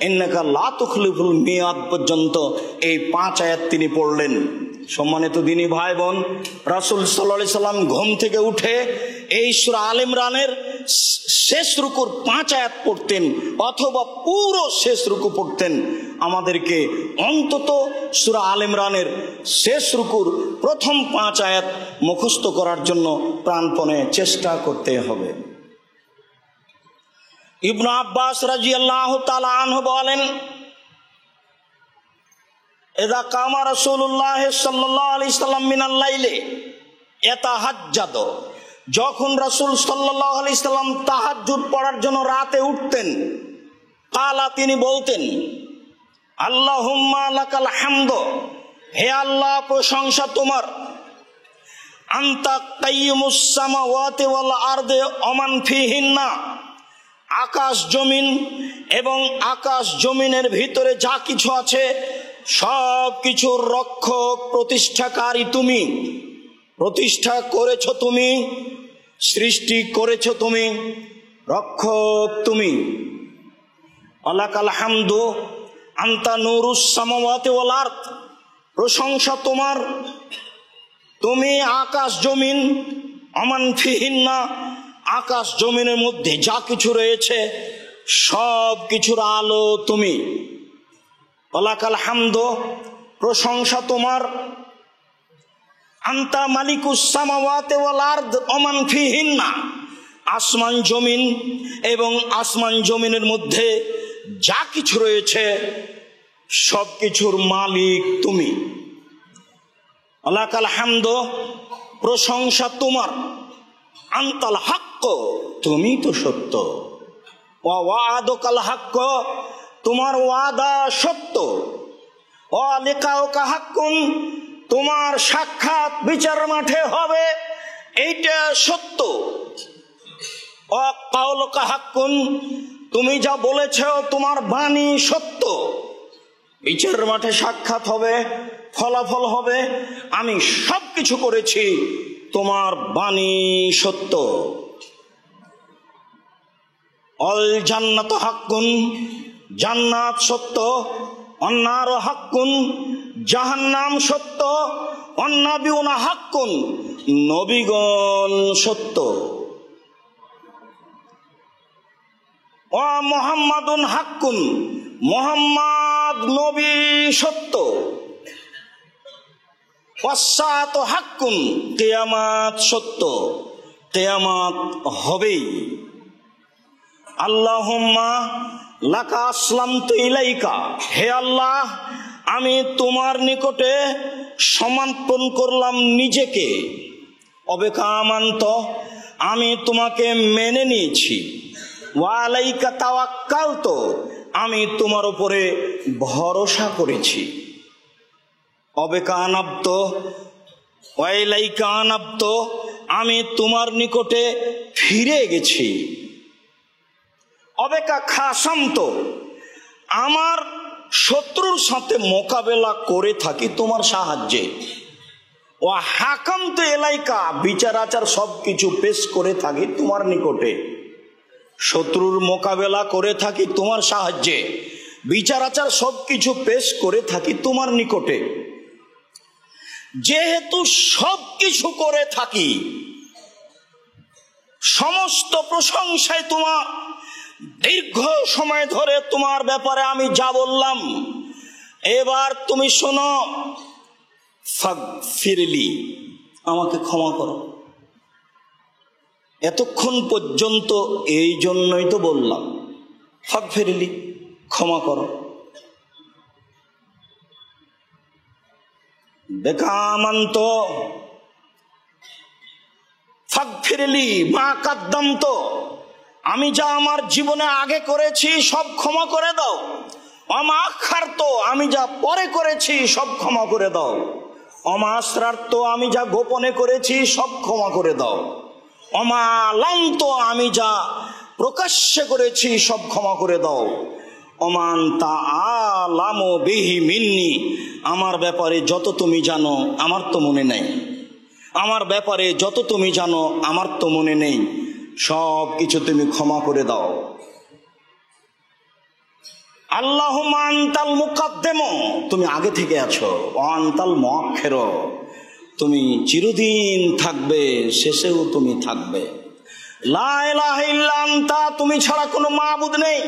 ইন্নাকা লা তুখলিফুল মিয়াদ পর্যন্ত এই 5 আয়াত তিনি পড়লেন। সম্মানিত দিনী ভাই বোন, রাসূল সাল্লাল্লাহু আলাইহি সাল্লাম ঘুম থেকে উঠে এই সূরা আল ইমরানের শেষ রুকুর 5 আয়াত পড়তেন অথবা পুরো শেষ রুকু পড়তেন। আমাদেরকে অন্তত সূরা আল ইমরানের শেষ রুকুর প্রথম 5 আয়াত মুখস্থ করার জন্য প্রাণপণে চেষ্টা করতে হবে। ইবনে আব্বাস রাদিয়াল্লাহু তাআলা আনহু বলেন, ইযা কামা রাসূলুল্লাহ সাল্লাল্লাহু আলাইহি সাল্লাম মিনাল লাইলি ইয়াতাহাজ্জাদ, যখন রাসূল সাল্লাল্লাহু আলাইহি সাল্লাম তাহাজ্জুদ পড়ার জন্য রাতে উঠতেন, কালা তিনি বলতেন, আল্লাহুম্মা লাকাল হামদ, হে আল্লাহ প্রশংসা তোমার, আনতা কাইয়ুমুস সামাওয়াতি ওয়াল আরদি ওমান ফিহিন্না, আকাশ জমিন এবং আকাশ জমিনের ভিতরে যা কিছু আছে সব কিছুর রক্ষক প্রতিষ্ঠাকারী তুমি, প্রতিষ্ঠা করেছ তুমি, সৃষ্টি করেছ তুমি, রক্ষক তুমি। আলাকাল হামদু আনতা নূরুস সামাওয়াতি ওয়াল আরদ, প্রশংসা তোমার, তুমি আকাশ জমিন, আমান ফিহিন্না, আকাশ জমিনের মধ্যে যা কিছু রয়েছে সব কিছুর আলো তুমি। ওয়ালাকাল হামদু, প্রশংসা তোমার, আনতা মালিকুস সামাওয়াতি ওয়াল আরদ ওমান ফিহিন্না, আসমান জমিন এবং আসমান জমিনের মধ্যে যা কিছু রয়েছে সব কিছুর মালিক তুমি। ওয়ালাকাল হামদু, প্রশংসা তোমার, আনতাল হাক্ক, তুমি তো সত্য, ওয়া ওয়াদাকাল হাক্ক, তোমার ওয়াদা সত্য, ওয়া লিকাউকা হাক্কুন, তোমার সাক্ষাৎ বিচার মাঠে হবে এইটা সত্য, ওয়া কাউলুকা হাক্কুন, তুমি যা বলেছ তোমার বাণী সত্য, বিচার মাঠে সাক্ষাৎ হবে, ফলাফল হবে, আমি সব কিছু করেছি, তোমার বাণী সত্য। অল জান্নাত হাক্কুন, জান্নাত সত্য, অন্নার হাক্কুন, জাহান্নাম সত্য, অন্নাবিউনা হাক্কুন, নবীগণ সত্য, ও মুহাম্মাদুন হাক্কুন, মুহাম্মদ নবী সত্য, ওয়াসসাআতু হাক্কুন, কিয়ামত সত্য, কিয়ামত হবেই। আল্লাহুম্মা লাকা আসলামতু ইলাইকা, হে আল্লাহ আমি তোমার নিকটে সমর্পণ করলাম নিজেকে, অবেকামান্ত আমি তোমাকে মেনে নিয়েছি, ওয়া আলাইকা তাওয়াক্কালতু, আমি তোমার উপরে ভরসা করেছি, অবেকানাব্দ ওয়া ইলাইকা আনাব্দ, আমি তোমার নিকটে ফিরে গেছি, অবেকা খাসান্ত, আমার শত্রুর সাথে মোকাবেলা করে থাকি তোমার সাহায্যে, ও হাকামতে এলাইকা, বিচার আচার সবকিছু পেশ করে থাকি তোমার নিকটে। শত্রুর মোকাবেলা করে থাকি তোমার সাহায্যে, বিচার আচার সবকিছু পেশ করে থাকি তোমার নিকটে। যেহেতু সবকিছু করে থাকি, সমস্ত প্রশংসায় তোমার, দীর্ঘ সময় ধরে তোমার ব্যাপারে আমি যা বললাম, এবার তুমি শোনো। ফাগফিরলি, আমাকে ক্ষমা করো। এতক্ষণ পর্যন্ত এই জন্যই তো বললাম, ফাগফিরলি, ক্ষমা করো। বেকামান্ত ফাগফিরলি মা কাদ্দামত, আমি যা আমার জীবনে আগে করেছি সব ক্ষমা করে দাও। অমা আখারত, আমি যা পরে করেছি সব ক্ষমা করে দাও। অমা আসরারত, আমি যা গোপনে করেছি সব ক্ষমা করে দাও। অমা লান্ত, আমি যা প্রকাশ্যে করেছি সব ক্ষমা করে দাও। অমান তা আলাম বিহি মিন্নি, আমার ব্যাপারে যত তুমি জানো আমার তো মনে নেই। আমার ব্যাপারে যত তুমি জানো আমার তো মনে নেই, সব কিছু তুমি ক্ষমা করে দাও। আল্লাহুম্মা আনতাল মুকাদ্দিম, তুমি আগে থেকে আছো। আনতাল মুআখির, তুমি চিরদিন থাকবে, শেষেও তুমি থাকবে। লা ইলাহা ইল্লা আনতা, তুমি ছাড়া কোনো মাবুদ নেই।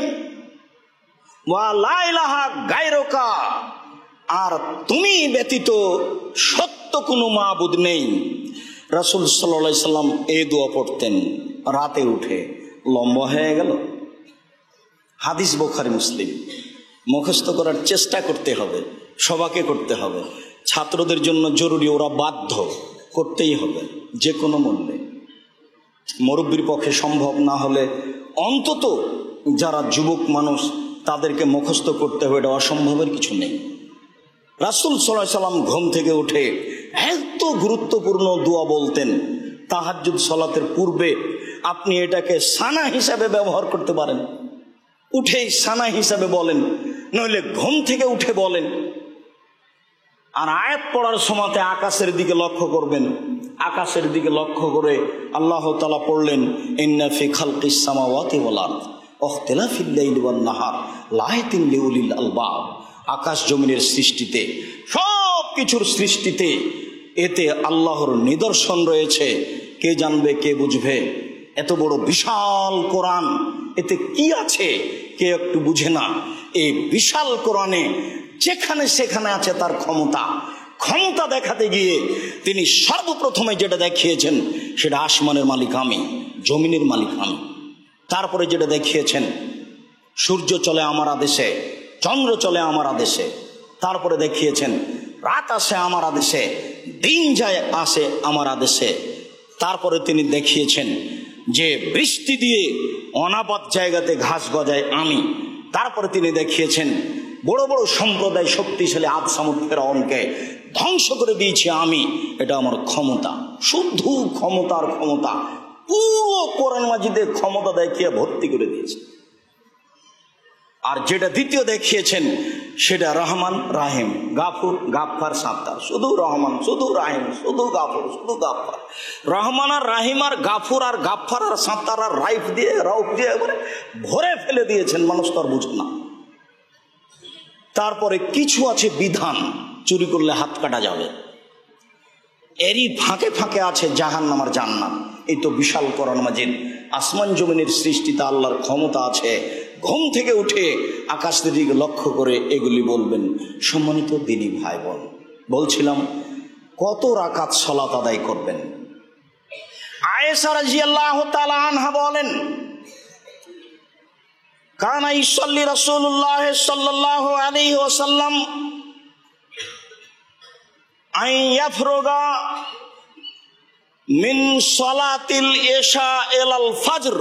ওয়া লা ইলাহা গায়রুকা, আর তুমি ব্যতীত সত্য কোনো মাবুদ নেই। রাসূল সাল্লাল্লাহু আলাইহি সাল্লাম এই দোয়া পড়তেন রাতে উঠে। লম্বা হয়ে গেল, হাদিস বুখারী মুসলিম। মুখস্থ করার চেষ্টা করতে হবে, সবাইকে করতে হবে। ছাত্রদের জন্য জরুরি, ওরা বাধ্য করতেই হবে যে কোনো মূল্যে। মুরব্বির পক্ষে সম্ভব না হলে অন্তত যারা যুবক মানুষ তাদেরকে মুখস্থ করতে হবে, এটা অসম্ভবের কিছু নেই। রাসূল সাল্লাল্লাহু আলাইহি সাল্লাম ঘুম থেকে উঠে এত গুরুত্বপূর্ণ দোয়া বলতেন। তাহাজ্জুদ সালাতের পূর্বে আপনি এটাকে সানা হিসাবে ব্যবহার করতে পারেন, উঠেই সানা হিসাবে বলেন, নইলে ঘুম থেকে উঠে বলেন। আর আয়াত পড়ার সময়তে আকাশের দিকে লক্ষ্য করবেন। আকাশের দিকে লক্ষ্য করে আল্লাহ তাআলা পড়লেন, ইন্না ফি খালকিস সামাওয়াতি ওয়াল আরদ ওয়াখতিলাফিল লাইলি ওয়ান নাহার লাআয়াতিন লিউলিল আলবাব। আকাশ জমিনের সৃষ্টিতে, সব কিছুর সৃষ্টিতে এতে আল্লাহর নিদর্শন রয়েছে। কে জানবে, কে বুঝবে? এত বড় বিশাল কোরআন, এতে কি আছে কে একটু বুঝে না। এই বিশাল কোরআনে যেখানে সেখানে আছে তার ক্ষমতা। ক্ষমতা দেখাতে গিয়ে তিনি সর্বপ্রথমে যেটা দেখিয়েছেন সেটা আসমানের মালিক আমি, জমিনের মালিক আমি। তারপরে যেটা দেখিয়েছেন সূর্য চলে আমার আদেশে, চন্দ্র চলে আমার আদেশে। তারপরে দেখিয়েছেন রাত আসে আমার আদেশে, দিন যায় আসে আমার আদেশে। তারপরে তিনি দেখিয়েছেন যে বৃষ্টি দিয়ে অনাবাদ জায়গাতে ঘাস গজায় আমি। তারপরে তিনি দেখিয়েছেন বড় বড় সম্প্রদায় শক্তিশালী আদ সামুদ ফেরাউনকে ধ্বংস করে দিয়েছি আমি, এটা আমার ক্ষমতা। শুধু ক্ষমতার ক্ষমতা, পুরো কোরআন মাজিদে ক্ষমতা দেখিয়ে ভর্তি করে দিয়েছে। আর যেটা দ্বিতীয় দেখিয়েছেন সেটা রহমান রাহিম, গাফুর গাফফার সাত্তার। শুধু রহমান, শুধু রাহিম, শুধু গাফুর, শুধু গাফফার। রহমান আর রাহিম আর গাফুর আর গাফফার আর সাত্তার আর রাইফ দিয়ে রাউফ দিয়ে একবারে ভরে ফেলে দিয়েছেন, মানুষ তো আর বুঝে না। তারপরে কিছু আছে বিধান, চুরি করলে হাত কাটা যাবে। এরই ফাঁকে ফাঁকে আছে জাহান্নাম আর জান্নাত। এই তো বিশাল কোরআন মাজিদ। আসমান জমিনের সৃষ্টিতে আল্লাহর ক্ষমতা আছে। ঘুম থেকে উঠে আকাশের দিকে লক্ষ্য করে এগুলি বলবেন। সম্মানিত দিনী ভাই বোন, বলছিলাম কত রাকাত সালাত আদায় করবেন। আয়েশা রাদিয়াল্লাহু তাআলা আনহা বলেন, কানা ইসাল্লি রাসূলুল্লাহ সাল্লাল্লাহু আলাইহি ওয়াসাল্লাম আন ইয়াফরুগা মিন সালাতিল ইশা ইলাল ফজর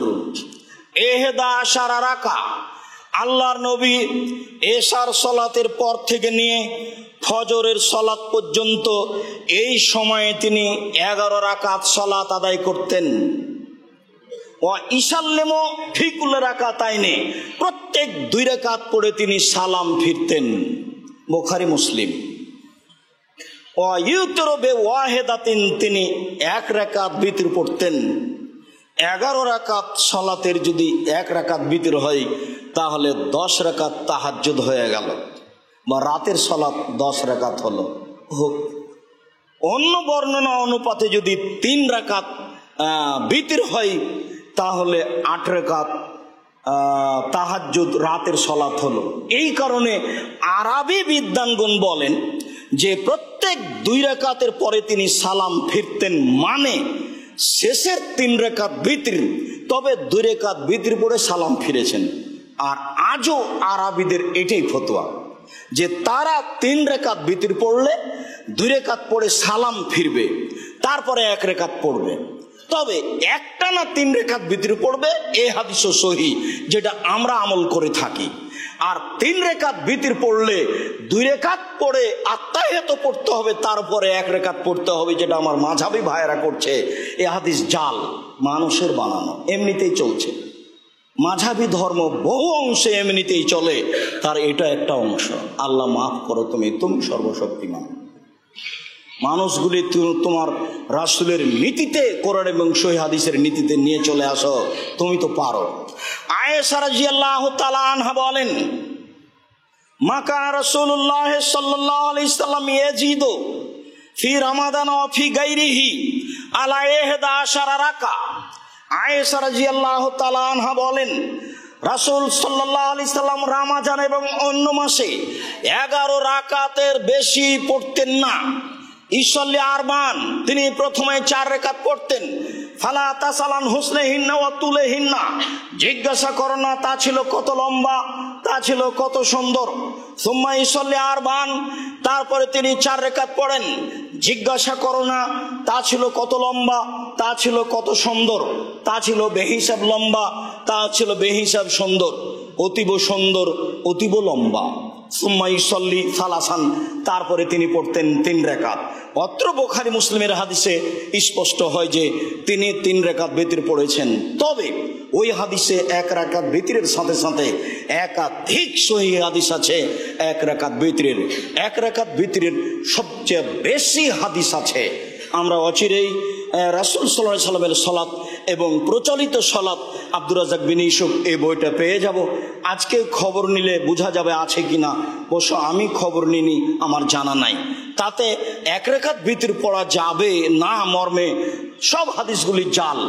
11 রাকা। আল্লাহর নবী এশার সালাতের পর থেকে নিয়ে ফজরের সালাত পর্যন্ত এই সময়ে তিনি 11 রাকাত সালাত আদায় করতেন। ও ইসাল্লেমো ফি কুল্লি রাকাতাইনে, প্রত্যেক 2 রাকাত পড়ে তিনি সালাম ফিরতেন। বুখারী মুসলিম। ও ইউতরু বে ওয়াহিদাতিন, তিনি 1 রাকাত বিতর পড়তেন। 11 রাকাত সালাতের যদি 1 রাকাত বিতর হয় তাহলে 10 রাকাত তাহাজ্জুদ হয়ে গেল, বা রাতের সালাত 10 রাকাত হলো। অন্য বর্ণনা অনুপাতে যদি 3 রাকাত বিতর হয় তাহলে 8 রাকাত তাহাজ্জুদ রাতের সালাত হলো। এই কারণে আরবি বিদ্বানগণ বলেন যে প্রত্যেক 2 রাকাতের পরে তিনি সালাম ফিরতেন, মানে শেষের 3 রাকাত বিতর, তবে 2 রাকাত বিতর পড়ে সালাম ফিরেছেন। আর আজও আরবিদের এটাই ফতোয়া যে তারা 3 রাকাত বিতর পড়লে 2 রাকাত পড়ে সালাম ফিরবে, তারপরে 1 রাকাত পড়বে। তবে একটানা 3 রাকাত বিতর পড়বে, এই হাদিসও সহিহ, যেটা আমরা আমল করে থাকি। আর 3 রাকাত বিতর পড়লে 2 রাকাত পড়ে আত্তাহিয়াত পড়তে হবে, তারপরে 1 রাকাত পড়তে হবে, যেটা আমার মাযহাবী ভাইয়েরা করছে। এই হাদিস জাল, মানুষের বানানো, এমনিতেই চলছে। মাঝাবি ধর্ম বহু অংশে এমনিতেই চলে, তার এটা একটা অংশ। আল্লাহ মাফ করো, তুমি সর্বশক্তিমান। মানুষগুলি তোমার রাসূলের নীতিতে, কোরআন এবং সহিহ হাদিসের নীতিতে নিয়ে চলে আসো, তুমি তো পারো। আয়েশা রাদিয়াল্লাহু তাআলা আনহা বলেন, মাকা রাসূলুল্লাহ সাল্লাল্লাহু আলাইহি সাল্লাম ইয়াজিদু ফি রমাদান ওয়া ফি গায়রিহি আলা 11 রাকা। আয়েশা রাদিয়াল্লাহু তাআলা আনহা বলেন, রাসূল সাল্লাল্লাহু আলাইহি সাল্লাম রমাজান এবং অন্য মাসে 11 রাকাতের বেশি পড়তেন না। ইসল্লি আরবান, তিনি প্রথমে 4 রাকাত পড়তেন। ফালা তাসালান হুসনেহিন্না ওয়া তুলেহিন্না, জিজ্ঞাসা করো না তা ছিল কত লম্বা, তা ছিল কত সুন্দর। সুম্মা ইসল্লি আরবান, তারপরে তিনি 4 রাকাত পড়েন। জিজ্ঞাসা করো না তা ছিল কত লম্বা, তা ছিল কত সুন্দর, তা ছিল বেহিসাব লম্বা, তা ছিল বেহিসাব সুন্দর, অতীব সুন্দর, অতীব লম্বা। সুম্মা ইসল্লি সালাসান, তারপরে তিনি পড়তেন 3 রাকাত। অত্র বুখারী মুসলিমের হাদিসে স্পষ্ট হয় যে তিনি 3 রাকাত বিতর পড়েছেন। তবে ওই হাদিসে 1 রাকাত বিতরের সাথে সাথে একাধিক সহিহ হাদিস আছে 1 রাকাত বিতরের। 1 রাকাত বিতরের সবচেয়ে বেশি হাদিস আছে। আমরা অচিরেই রাসূল সাল্লাল্লাহু আলাইহি সাল্লামের সালাত এবং প্রচলিত সালাত আব্দুর রাজ্জাক বিন ইউসুফ এই বইটা পেয়ে যাব। আজকে খবর নিলে বোঝা যাবে আছে কিনা। অবশ্য আমি খবর নিনি, আমার জানা নাই। তাতে 1 রাকাত বিতর পড়া যাবে না মর্মে সব হাদিসগুলি জাল,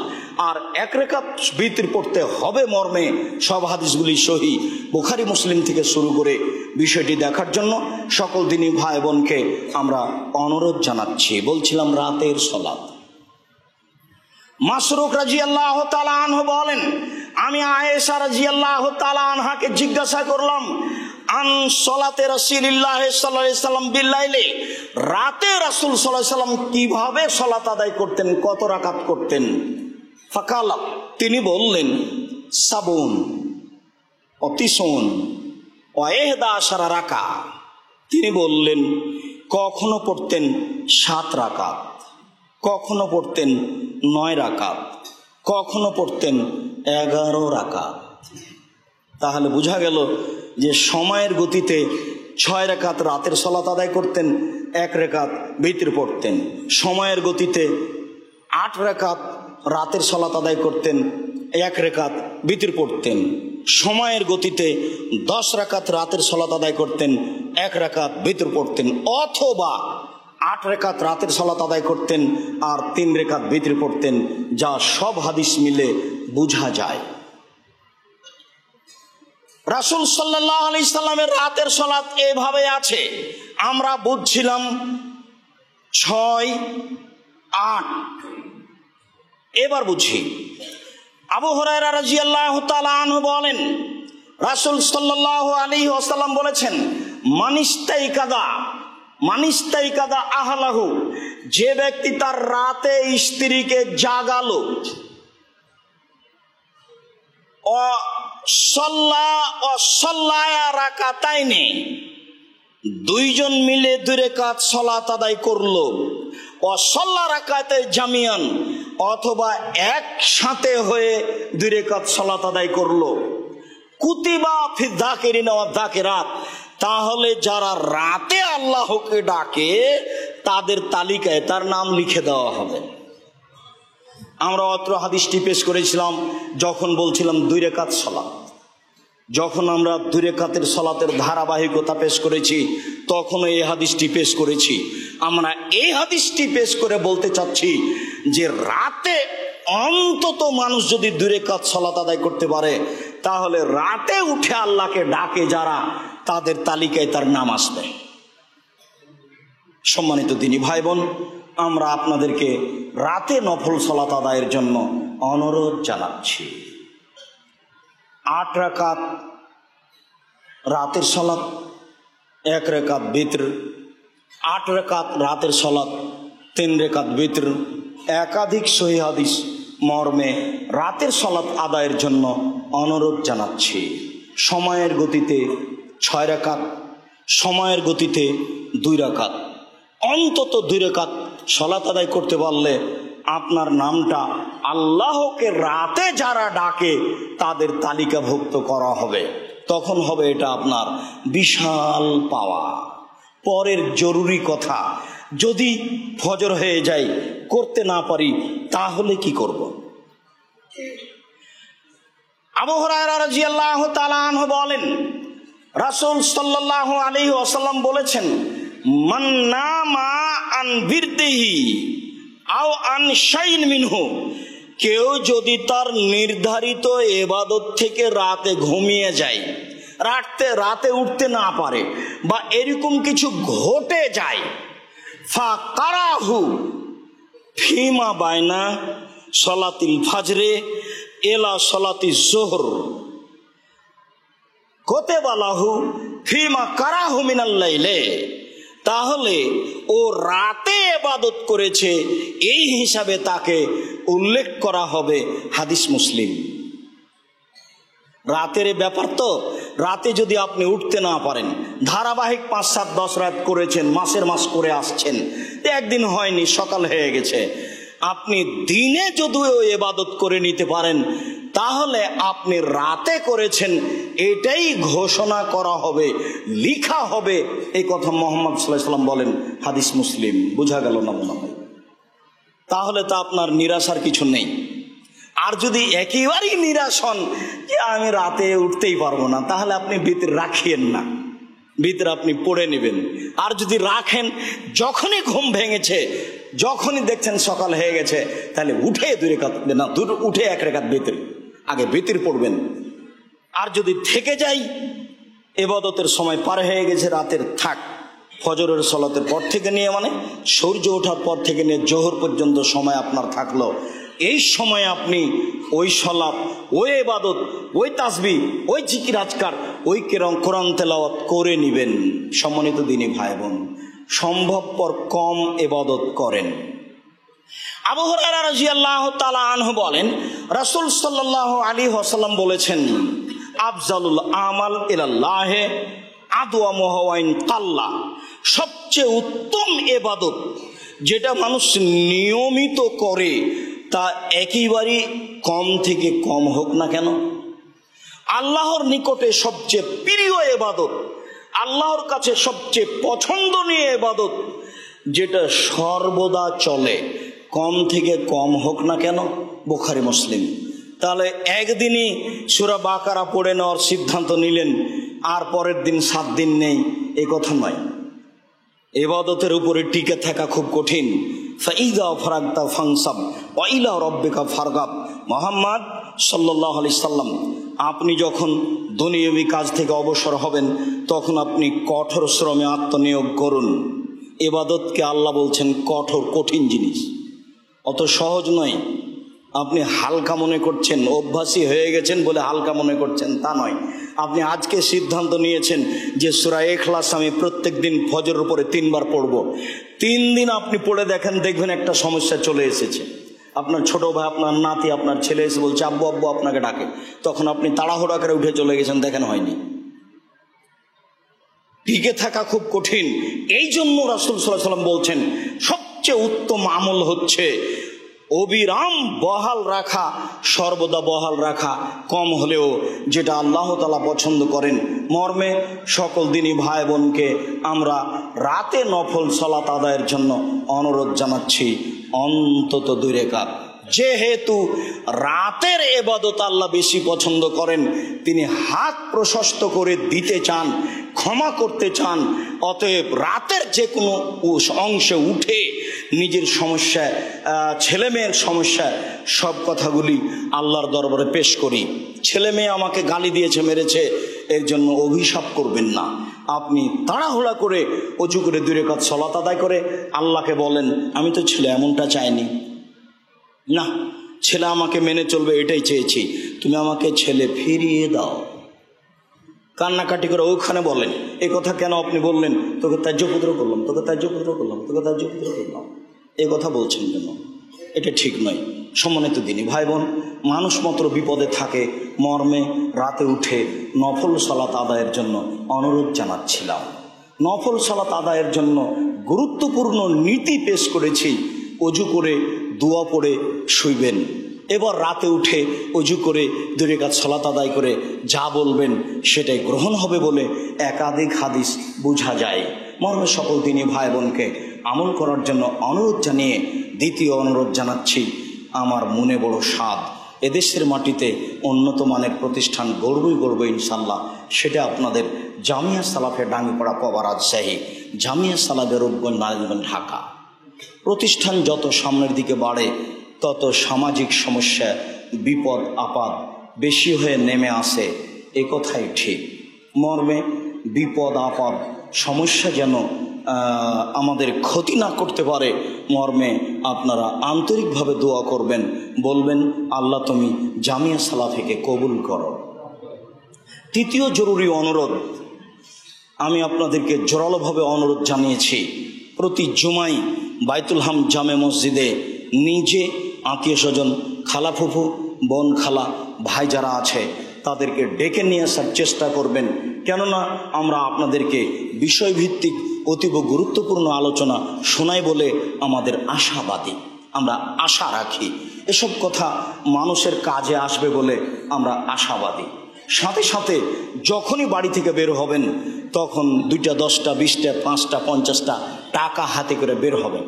আর 1 রাকাত বিতর পড়তে হবে মর্মে সব হাদিসগুলি সহিহ। বুখারী মুসলিম থেকে শুরু করে বিষয়টি দেখার জন্য সকল দিনী ভাই বোনকে আমরা অনুরোধ জানাচ্ছি। বলছিলাম রাতের সালাত। মাসরুক রাদিয়াল্লাহু তাআলা আনহু বলেন, আমি আয়েশা রাদিয়াল্লাহু তাআলা আনহাকে জিজ্ঞাসা করলাম, আন সালাতে রাসূলুল্লাহ সাল্লাল্লাহু আলাইহি সাল্লাম বিল্লাইলি, রাতে রাসূল সাল্লাল্লাহু আলাইহি সাল্লাম কিভাবে সালাত আদায় করতেন, কত রাকাত করতেন? ফাকালা, তিনি বললেন, সাবুন অতিসুন ওয়া 11 রাকা। তিনি বললেন কখনো পড়তেন 7 রাকাত, কখনো পড়তেন 9 রাকাত, কখনো পড়তেন 11 রাকাত। তাহলে বোঝা গেল যে সময়ের গতিতে 6 রাকাত রাতের সালাত আদায় করতেন, 1 রাকাত বিতর পড়তেন। সময়ের গতিতে 8 রাকাত রাতের সালাত আদায় করতেন, 1 রাকাত বিতর পড়তেন। সময়ের গতিতে 10 রাকাত রাতের সালাত আদায় করতেন, 1 রাকাত বিতর পড়তেন। অথবা 8 রাকাত রাতের সালাত আদায় করতেন আর 3 রাকাত বিতর পড়তেন, যা সব হাদিস মিলে বোঝা যায়। রাসূল সাল্লাল্লাহু আলাইহি সাল্লামের রাতের সালাত এভাবে আছে। আমরা বুঝছিলাম 6, 8। এবার বুঝি। আবু হুরায়রা রাদিয়াল্লাহু তাআলা আনহু বলেন, রাসূল সাল্লাল্লাহু আলাইহি ওয়াসাল্লাম বলেছেন, মানিস্তাইকাদা আহলাহু, যে ব্যক্তি তার রাতে স্ত্রীকে জাগালো, ও সাল্লা রাকাতাইনি, দুইজন মিলে 2 রাকাত সালাত আদায় করলো, ওয়াসাল্লা রাকাতে জামিয়ান, অথবা একসাথে হয়ে 2 রাকাত সালাত আদায় করলো, কুতিবা ফি যাকিরিনা ওয়া যাকিরাত, তাহলে যারা রাতে আল্লাহকে ডাকে তাদের তালিকায় তার নাম লিখে দেওয়া হবে। আমরা অত্র হাদিসটি পেশ করেছিলাম যখন বলছিলাম 2 রাকাত সালাত। যখন আমরা 2 রাকাতের সালাতের ধারাবাহিকতা পেশ করেছি তখন এই হাদিসটি পেশ করেছি। আমরা এই হাদিসটি পেশ করে বলতে চাচ্ছি যে রাতে অন্তত মানুষ যদি 2 রাকাত সালাত আদায় করতে পারে তাহলে রাতে উঠে আল্লাহকে ডাকে যারা, তাদের তালিকায় তার নাম আসবে। সম্মানিত দিনী ভাই বোন, আমরা আপনাদেরকে রাতে নফল সালাত আদায়ের জন্য অনুরোধ জানাচ্ছি। 8 রাকাত রাতের সালাত, 1 রাকাত বিতর, 8 রাকাত রাতের সালাত, 3 রাকাত বিতর। একাধিক সহিহ হাদিস মর্মে রাতের সালাত আদায়ের জন্য অনুরোধ জানাচ্ছি। সময়ের গতিতে 6 রাকাত, সময়ের গতিতে 2 রাকাত, অন্তত 2 রাকাত সালাত আদায় করতে পারলে আপনার নামটা আল্লাহকে রাতে যারা ডাকে তাদের তালিকাভুক্ত করা হবে। তখন হবে এটা আপনার বিশাল পাওয়া। পরের জরুরি কথা, যদি ফজর হয়ে যায় করতে না পারি তাহলে কি করব? আবু হুরায়রা রাদিয়াল্লাহু তাআলা আনহু বলেন, রাসূল সাল্লাল্লাহু আলাইহি ওয়াসাল্লাম বলেছেন, মান নামা আন বিরদিহি আও আন শাইন মিনহু, কেউ যদি তার নির্ধারিত ইবাদত থেকে রাতে ঘুমিয়ে যায়, রাতে উঠতে না পারে বা এরকম কিছু ঘটে যায়, ফাকারাহু ফিমা বাইনা সালাতিল ফাজরে এলা সালাতি যোহর কুতিবালাহু ফিমা কারাহু মিনাল লাইলে, তাহলে ও রাতে ইবাদত করেছে এই হিসাবে তাকে উল্লেখ করা হবে। হাদিস মুসলিম। রাতের ব্যাপার তো, রাতে যদি আপনি উঠতে না পারেন, ধারাবাহিক 5, 7, 10 রাত করেছেন, মাসের মাস করে আসছেন, একদিন হয়নি, সকাল হয়ে গেছে, আপনি দিনে যদিও ইবাদত করে নিতে পারেন তাহলে আপনি রাতে করেছেন এটাই ঘোষণা করা হবে, লিখা হবে। এই কথা মুহাম্মদ সাল্লাল্লাহু আলাইহি ওয়াসাল্লাম বলেন। হাদিস মুসলিম। বোঝা গেল না মনে হয়? তাহলে তো আপনার নিরাশার কিছু নেই। আর যদি একেবারেই নিরাশ হন যে আমি রাতে উঠতেই পারবো না, তাহলে আপনি ভিতর রাখিয়েন না, ভিতরে আপনি পড়ে নেবেন। আর যদি রাখেন, যখনই ঘুম ভেঙেছে, যখনই দেখছেন সকাল হয়ে গেছে, তাহলে উঠে 2 রাকাত না, উঠে 1 রাকাত ভিতর আগে ভিতর পড়বেন। আর যদি থেকে যাই, ইবাদতের সময় পার হয়ে গেছে, রাতের থাক, ফজরের সালাতের পর থেকে নিয়ে, মানে সূর্য ওঠার পর থেকে নিয়ে জোহর পর্যন্ত সময় আপনার থাকলো, এই সময় আপনি ওই সালাত, ওই ইবাদত, ওই তাসবিহ, ওই জিকির আজকার, ওই কোরআন তেলাওয়াত করে নেবেন। সম্মানিত দিনী ভাই বোন, সম্ভবপর কম ইবাদত করেন। আবু হুরায়রা রাদিয়াল্লাহু তাআলা আনহু বলেন, রাসূল সাল্লাল্লাহু আলাইহি ওয়াসাল্লাম বলেছেন, আফজালুল আমাল ইলাল্লাহ আদওয়ামুহু ওয়া ইন কাল্লা, সবচেয়ে উত্তম ইবাদত যেটা মানুষ নিয়মিত করে তা একেবারেই কম থেকে কম হোক না কেন। আল্লাহর নিকটে সবচেয়ে প্রিয় ইবাদত, আল্লাহর কাছে সবচেয়ে পছন্দনীয় ইবাদত যেটা সর্বদা চলে, কম থেকে কম হোক না কেন। বুখারী মুসলিম। তাহলে একদিনই সূরা বাকারা পড়ে নেওয়ার সিদ্ধান্ত নিলেন, আর পরের দিন 7 দিন নেই, এই কথা নয়। ইবাদতের উপরে টিকে থাকা খুব কঠিন। ফাইযা ফারাগতা ফানসাব ওয়া ইলা রাব্বিকা ফারগাব। মুহাম্মদ সাল্লাল্লাহু আলাইহি সাল্লাম, আপনি যখন দুনিয়াবি কাজ থেকে অবসর হবেন তখন আপনি কঠোর শ্রমে আত্মনিয়োগ করুন। ইবাদতকে আল্লাহ বলছেন কঠোর, কঠিন জিনিস, অত সহজ নয়। আপনি হালকা মনে করছেন, অভ্যাসী হয়ে গেছেন বলে হালকা মনে করছেন, তা নয়। আপনি আজকে সিদ্ধান্ত নিয়েছেন যে সূরা ইখলাস আমি প্রত্যেক দিন ফজরের উপরে 3 বার পড়ব। 3 দিন আপনি পড়ে দেখেন, দেখবেন একটা সমস্যা চলে এসেছে। আপনার ছোট ভাই, আপনার নাতি, আপনার ছেলে এসে বলছে আব্বু আব্বু আপনাকে ডাকে, তখন আপনি তাড়াহুড়া করে উঠে চলে গেছেন, দেখেন হয়নি। টিকে থাকা খুব কঠিন। এই জন্য রাসূল সাল্লাল্লাহু আলাইহি ওয়াসাল্লাম বলছেন সবচেয়ে উত্তম আমল হচ্ছে অবিরাম বহাল রাখা, সর্বদা বহাল রাখা, কম হলেও যেটা আল্লাহ তাআলা পছন্দ করেন। মর্মে সকল দিনই ভাই বোনকে আমরা রাতে নফল সালাত আদায়ের জন্য অনুরোধ জানাচ্ছি অন্তত 2 রাকাত। যেহেতু রাতের ইবাদত আল্লাহ বেশি পছন্দ করেন, তিনি হাত প্রশস্ত করে দিতে চান, ক্ষমা করতে চান। অতএব রাতের যে কোনো অংশে উঠে নিজের সমস্যা, ছেলে মেয়ের সমস্যা, সব কথাগুলি আল্লাহর দরবারে পেশ করি। ছেলে মেয়ে আমাকে গালি দিয়েছে, মেরেছে, এর জন্য অভিশাপ করবেন না। আপনি তাড়াহুড়া করে অজু করে 2 রাকাত সালাত আদায় করে আল্লাহকে বলেন, আমি তো ছেলে এমনটা চাইনি, না ছেলে আমাকে মেনে চলবে এটাই চেয়েছি, তুমি আমাকে ছেলে ফিরিয়ে দাও। কান্নাকাটি করে ওখানে বলেন, এ কথা কেন আপনি বললেন? তোকে ত্যায্যপুত্র করলাম, তোকে ত্যায্যপুত্র করলাম, তোকে ত্যায্যপুত্র করলাম, এ কথা বলছেন কেন? এটা ঠিক নয়। সম্মানিত দিনী ভাই বোন, মানুষ মাত্র বিপদে থাকে, মর্মে রাতে উঠে নফল সালাত আদায়ের জন্য অনুরোধ জানাচ্ছিলাম। নফল সালাত আদায়ের জন্য গুরুত্বপূর্ণ নীতি পেশ করেছি। অজু করে দোয়া পড়ে শুইবেন, এবার রাতে উঠে অজু করে 2 রাকাত সালাত আদায় করে যা বলবেন সেটাই গ্রহণ হবে বলে একাধিক হাদিস বোঝা যায়। মর্মে সকল দিনী ভাই বোনকে আমল করার জন্য অনুরোধ জানিয়ে দ্বিতীয় অনুরোধ জানাচ্ছি, আমার মনে বড় স্বাদ এদেশের মাটিতে উন্নত মানের প্রতিষ্ঠান গড়বই ইনশাল্লাহ। সেটা আপনাদের জামিয়া সালাফে ডাঙ্গিপাড়া কবা রাজশাহী, জামিয়া সালাফে রূপগঞ্জ নারায়ণগঞ্জ ঢাকা। প্রতিষ্ঠান যত সামনের দিকে বাড়ে তত সামাজিক সমস্যা, বিপদ আপদ বেশি হয়ে নেমে আসে, এ কথাই ঠিক। মর্মে বিপদ আপদ সমস্যা যেন আমাদের ক্ষতি না করতে পারে, মর্মে আপনারা আন্তরিকভাবে দোয়া করবেন, বলবেন আল্লাহ তুমি জামিয়া সালাফিকে কবুল করো। তৃতীয় জরুরি অনুরোধ, আমি আপনাদেরকে জোরালোভাবে অনুরোধ জানিয়েছি, প্রতি জুমাই বাইতুল হাম জামে মসজিদে নিজে, আত্মীয় স্বজন, খালা ফুফু, বোন খালা, ভাই যারা আছে তাদেরকে ডেকে নিয়ে আসার চেষ্টা করবেন। কেননা আমরা আপনাদেরকে বিষয়ভিত্তিক অতীব গুরুত্বপূর্ণ আলোচনা শোনাই বলে আমাদের আশাবাদী, আমরা আশা রাখি এসব কথা মানুষের কাজে আসবে বলে আমরা আশাবাদী। সাথে সাথে যখনই বাড়ি থেকে বের হবেন তখন 2টা 10টা 20টা 5টা 50টা টাকা হাতে করে বের হবেন।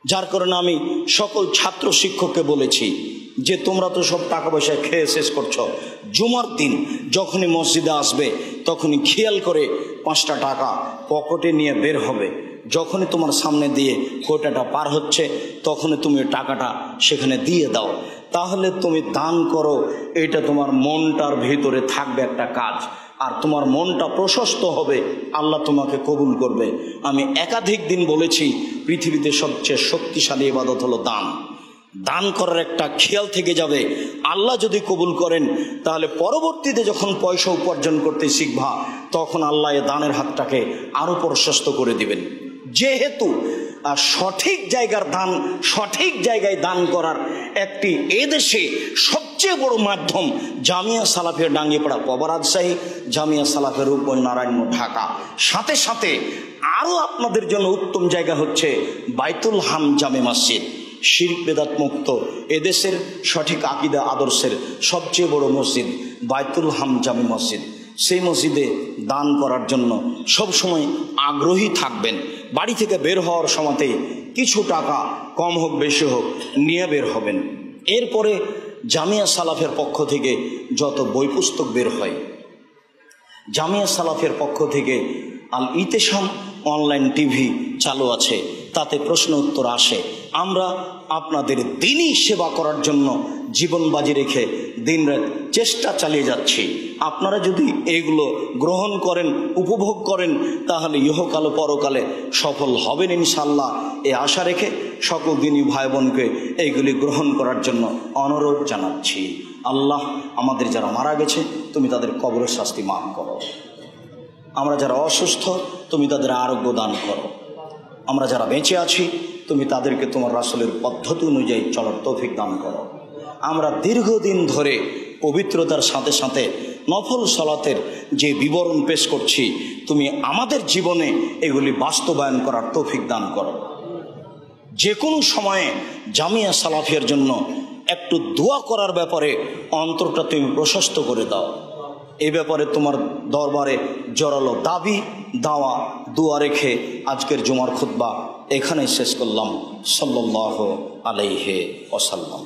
যার কারণে আমি সকল ছাত্র শিক্ষককে বলেছি যে তোমরা তো সব টাকা পয়সা খেয়ে শেষ করছো, জুমার দিন যখনই মসজিদে আসবে তখনই খেয়াল করে 5টা টাকা পকেটে নিয়ে বের হবে। যখনই তোমার সামনে দিয়ে কোটাটা পার হচ্ছে তখনই তুমি টাকাটা সেখানে দিয়ে দাও। তাহলে তুমি দান করো, এটা তোমার মনটার ভিতরে থাকবে একটা কাজ, আর তোমার মনটা প্রশস্ত হবে, আল্লাহ তোমাকে কবুল করবে। আমি একাধিক দিন বলেছি পৃথিবীতে সবচেয়ে শক্তিশালী ইবাদত হলো দান। দান করার একটা খেয়াল থেকে যাবে, আল্লাহ যদি কবুল করেন তাহলে পরবর্তীতে যখন পয়সা উপার্জন করতে শিখবা তখন আল্লাহ এ দানের হাতটাকে আরো প্রশস্ত করে দিবেন। যেহেতু সঠিক জায়গার দান, সঠিক জায়গায় দান করার একটি এদেশে সবচেয়ে বড় মাধ্যম জামিয়া সালাফের ডাঙ্গিপাড়া কবা রাজশাহী, জামিয়া সালাফের রূপগঞ্জ নারায়ণগঞ্জ ঢাকা। সাথে সাথে আরও আপনাদের জন্য উত্তম জায়গা হচ্ছে বাইতুল হাম জামে মসজিদ, শিরক বেদাত মুক্ত এদেশের সঠিক আকীদা আদর্শের সবচেয়ে বড় মসজিদ বাইতুল হাম জামে মসজিদ। সেই মসজিদে দান করার জন্য সব সময় আগ্রহী থাকবেন। বাড়ি থেকে বের হওয়ার সময়তে কিছু টাকা কম হোক বেশি হোক নিয়ে বের হবেন। এরপরে জামিয়া সালাফের পক্ষ থেকে যত বই পুস্তক বের হয়, জামিয়া সালাফের পক্ষ থেকে আল ইতেশাম অনলাইন টিভি চালু আছে, তাতে প্রশ্ন উত্তর আসে। আমরা আপনাদের দিনই সেবা করার জন্য জীবন বাজি রেখে দিনরাত চেষ্টা চালিয়ে যাচ্ছি। আপনারা যদি এইগুলো গ্রহণ করেন, উপভোগ করেন, তাহলে ইহকাল পরকালে সফল হবেন ইনশাল্লাহ। এ আশা রেখে সকল দিনই ভাই বোনকে এইগুলি গ্রহণ করার জন্য অনুরোধ জানাচ্ছি। আল্লাহ আমাদের যারা মারা গেছে তুমি তাদের কবরের শাস্তি মাফ করো, আমরা যারা অসুস্থ তুমি তাদের আরোগ্য দান করো, আমরা যারা বেঁচে আছি তুমি তাদেরকে তোমার রাসূলের পদ্ধতি অনুযায়ী চলার তৌফিক দান করো। আমরা দীর্ঘদিন ধরে পবিত্রতার সাথে সাথে নফল সালাতের যে বিবরণ পেশ করছি, তুমি আমাদের জীবনে এগুলি বাস্তবায়ন করার তৌফিক দান করো। যে কোনো সময়ে জামিয়া সালাফিয়ার জন্য একটু দোয়া করার ব্যাপারে অন্তরটা তুমি প্রশস্ত করে দাও। এই ব্যাপারে তোমার দরবারে জোরালো দাবি দাওয়া দোয়া রেখে আজকের জুমার খুতবা এখানেই শেষ করলাম। সাল্লাল্লাহু আলাইহি ওয়াসাল্লাম।